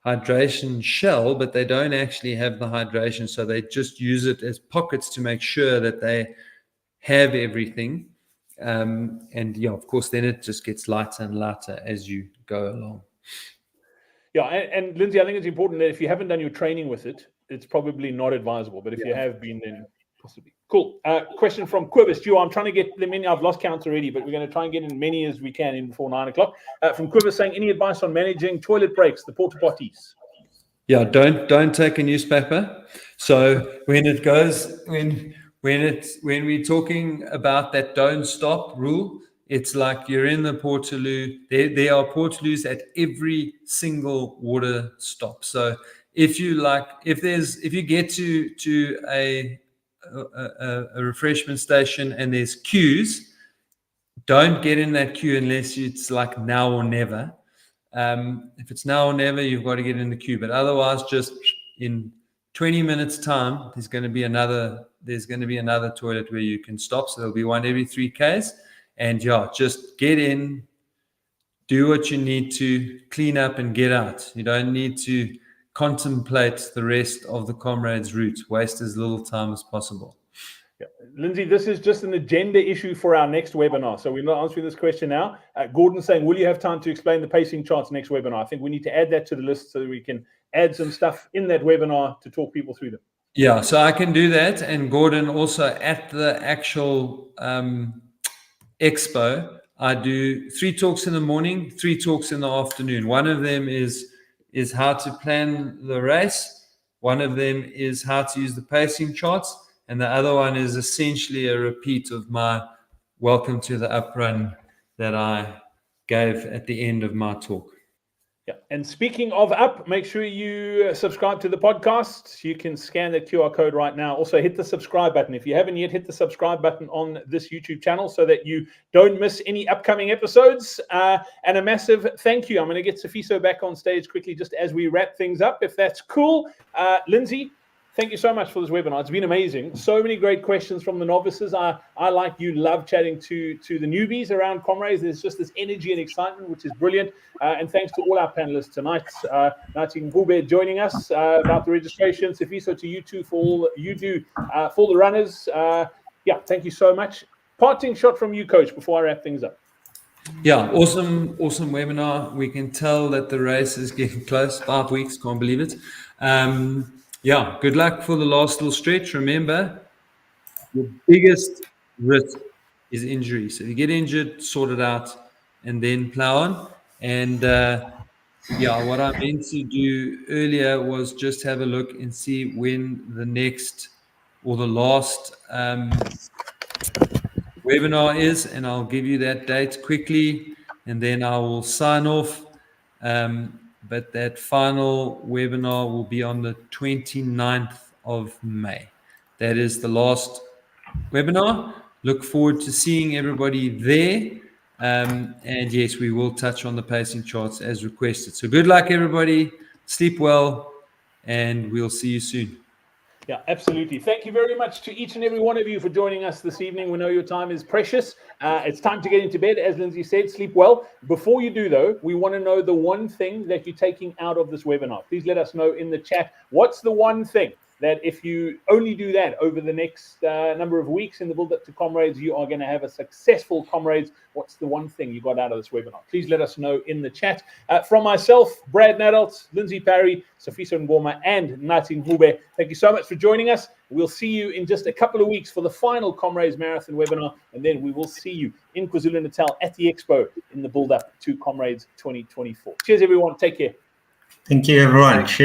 hydration shell, but they don't actually have the hydration, so they just use it as pockets to make sure that they have everything. And yeah, of course, then it just gets lighter and lighter as you go along. Yeah, and Lindsay, I think it's important that if you haven't done your training with it, it's probably not advisable. But if you have been, then possibly. Cool. Question from Quibus. I'm trying to get them in. I've lost count already, but we're going to try and get in many as we can in before 9 o'clock. From Quibus saying, any advice on managing toilet breaks, the porta potties? Yeah, don't take a newspaper. So when we're talking about that don't stop rule, it's like you're in the portaloo. There are portaloos at every single water stop. So if you get to a refreshment station and there's queues, don't get in that queue unless it's like now or never. If it's now or never, you've got to get in the queue. But otherwise, just in 20 minutes time, there's going to be another toilet where you can stop. So there'll be one every 3 Ks. And yeah, just get in, do what you need to, clean up and get out. You don't need to contemplate the rest of the Comrades route. Waste as little time as possible. Yeah. Lindsay, this is just an agenda issue for our next webinar. So we're not answering this question now. Gordon's saying, will you have time to explain the pacing charts next webinar? I think we need to add that to the list so that we can add some stuff in that webinar to talk people through them. Yeah, so I can do that. And Gordon, also at the actual expo, I do 3 talks in the morning, 3 talks in the afternoon. One of them is how to plan the race. One of them is how to use the pacing charts. And the other one is essentially a repeat of my welcome to the uprun that I gave at the end of my talk. Yeah. And speaking of up, make sure you subscribe to the podcast. You can scan that QR code right now. Also, hit the subscribe button. If you haven't yet, hit the subscribe button on this YouTube channel so that you don't miss any upcoming episodes. And a massive thank you. I'm going to get Sifiso back on stage quickly just as we wrap things up, if that's cool. Lindsay, thank you so much for this webinar. It's been amazing. So many great questions from the novices. I like you, love chatting to the newbies around Comrades. There's just this energy and excitement, which is brilliant. And thanks to all our panelists tonight. Nating Bube joining us about the registration. Sifiso, to you too for all you do for the runners. Yeah, thank you so much. Parting shot from you, Coach, before I wrap things up. Yeah, awesome webinar. We can tell that the race is getting close. 5 weeks, can't believe it. Yeah, good luck for the last little stretch. Remember, the biggest risk is injury. So if you get injured, sort it out, and then plow on. And yeah, what I meant to do earlier was just have a look and see when the next or the last webinar is, and I'll give you that date quickly, and then I will sign off. But that final webinar will be on the 29th of May. That is the last webinar. Look forward to seeing everybody there. And yes, we will touch on the pacing charts as requested. So good luck, everybody. Sleep well, and we'll see you soon. Yeah, absolutely. Thank you very much to each and every one of you for joining us this evening. We know your time is precious. It's time to get into bed. As Lindsay said, sleep well. Before you do, though, we want to know the one thing that you're taking out of this webinar. Please let us know in the chat. What's the one thing that if you only do that over the next number of weeks in the build-up to Comrades, you are going to have a successful Comrades? What's the one thing you got out of this webinar? Please let us know in the chat. From myself, Brad Nadalt, Lindsay Parry, Sifiso Ngoma, and Nating Hube, thank you so much for joining us. We'll see you in just a couple of weeks for the final Comrades Marathon webinar, and then we will see you in KwaZulu-Natal at the Expo in the build-up to Comrades 2024. Cheers, everyone. Take care. Thank you, everyone. Cheers.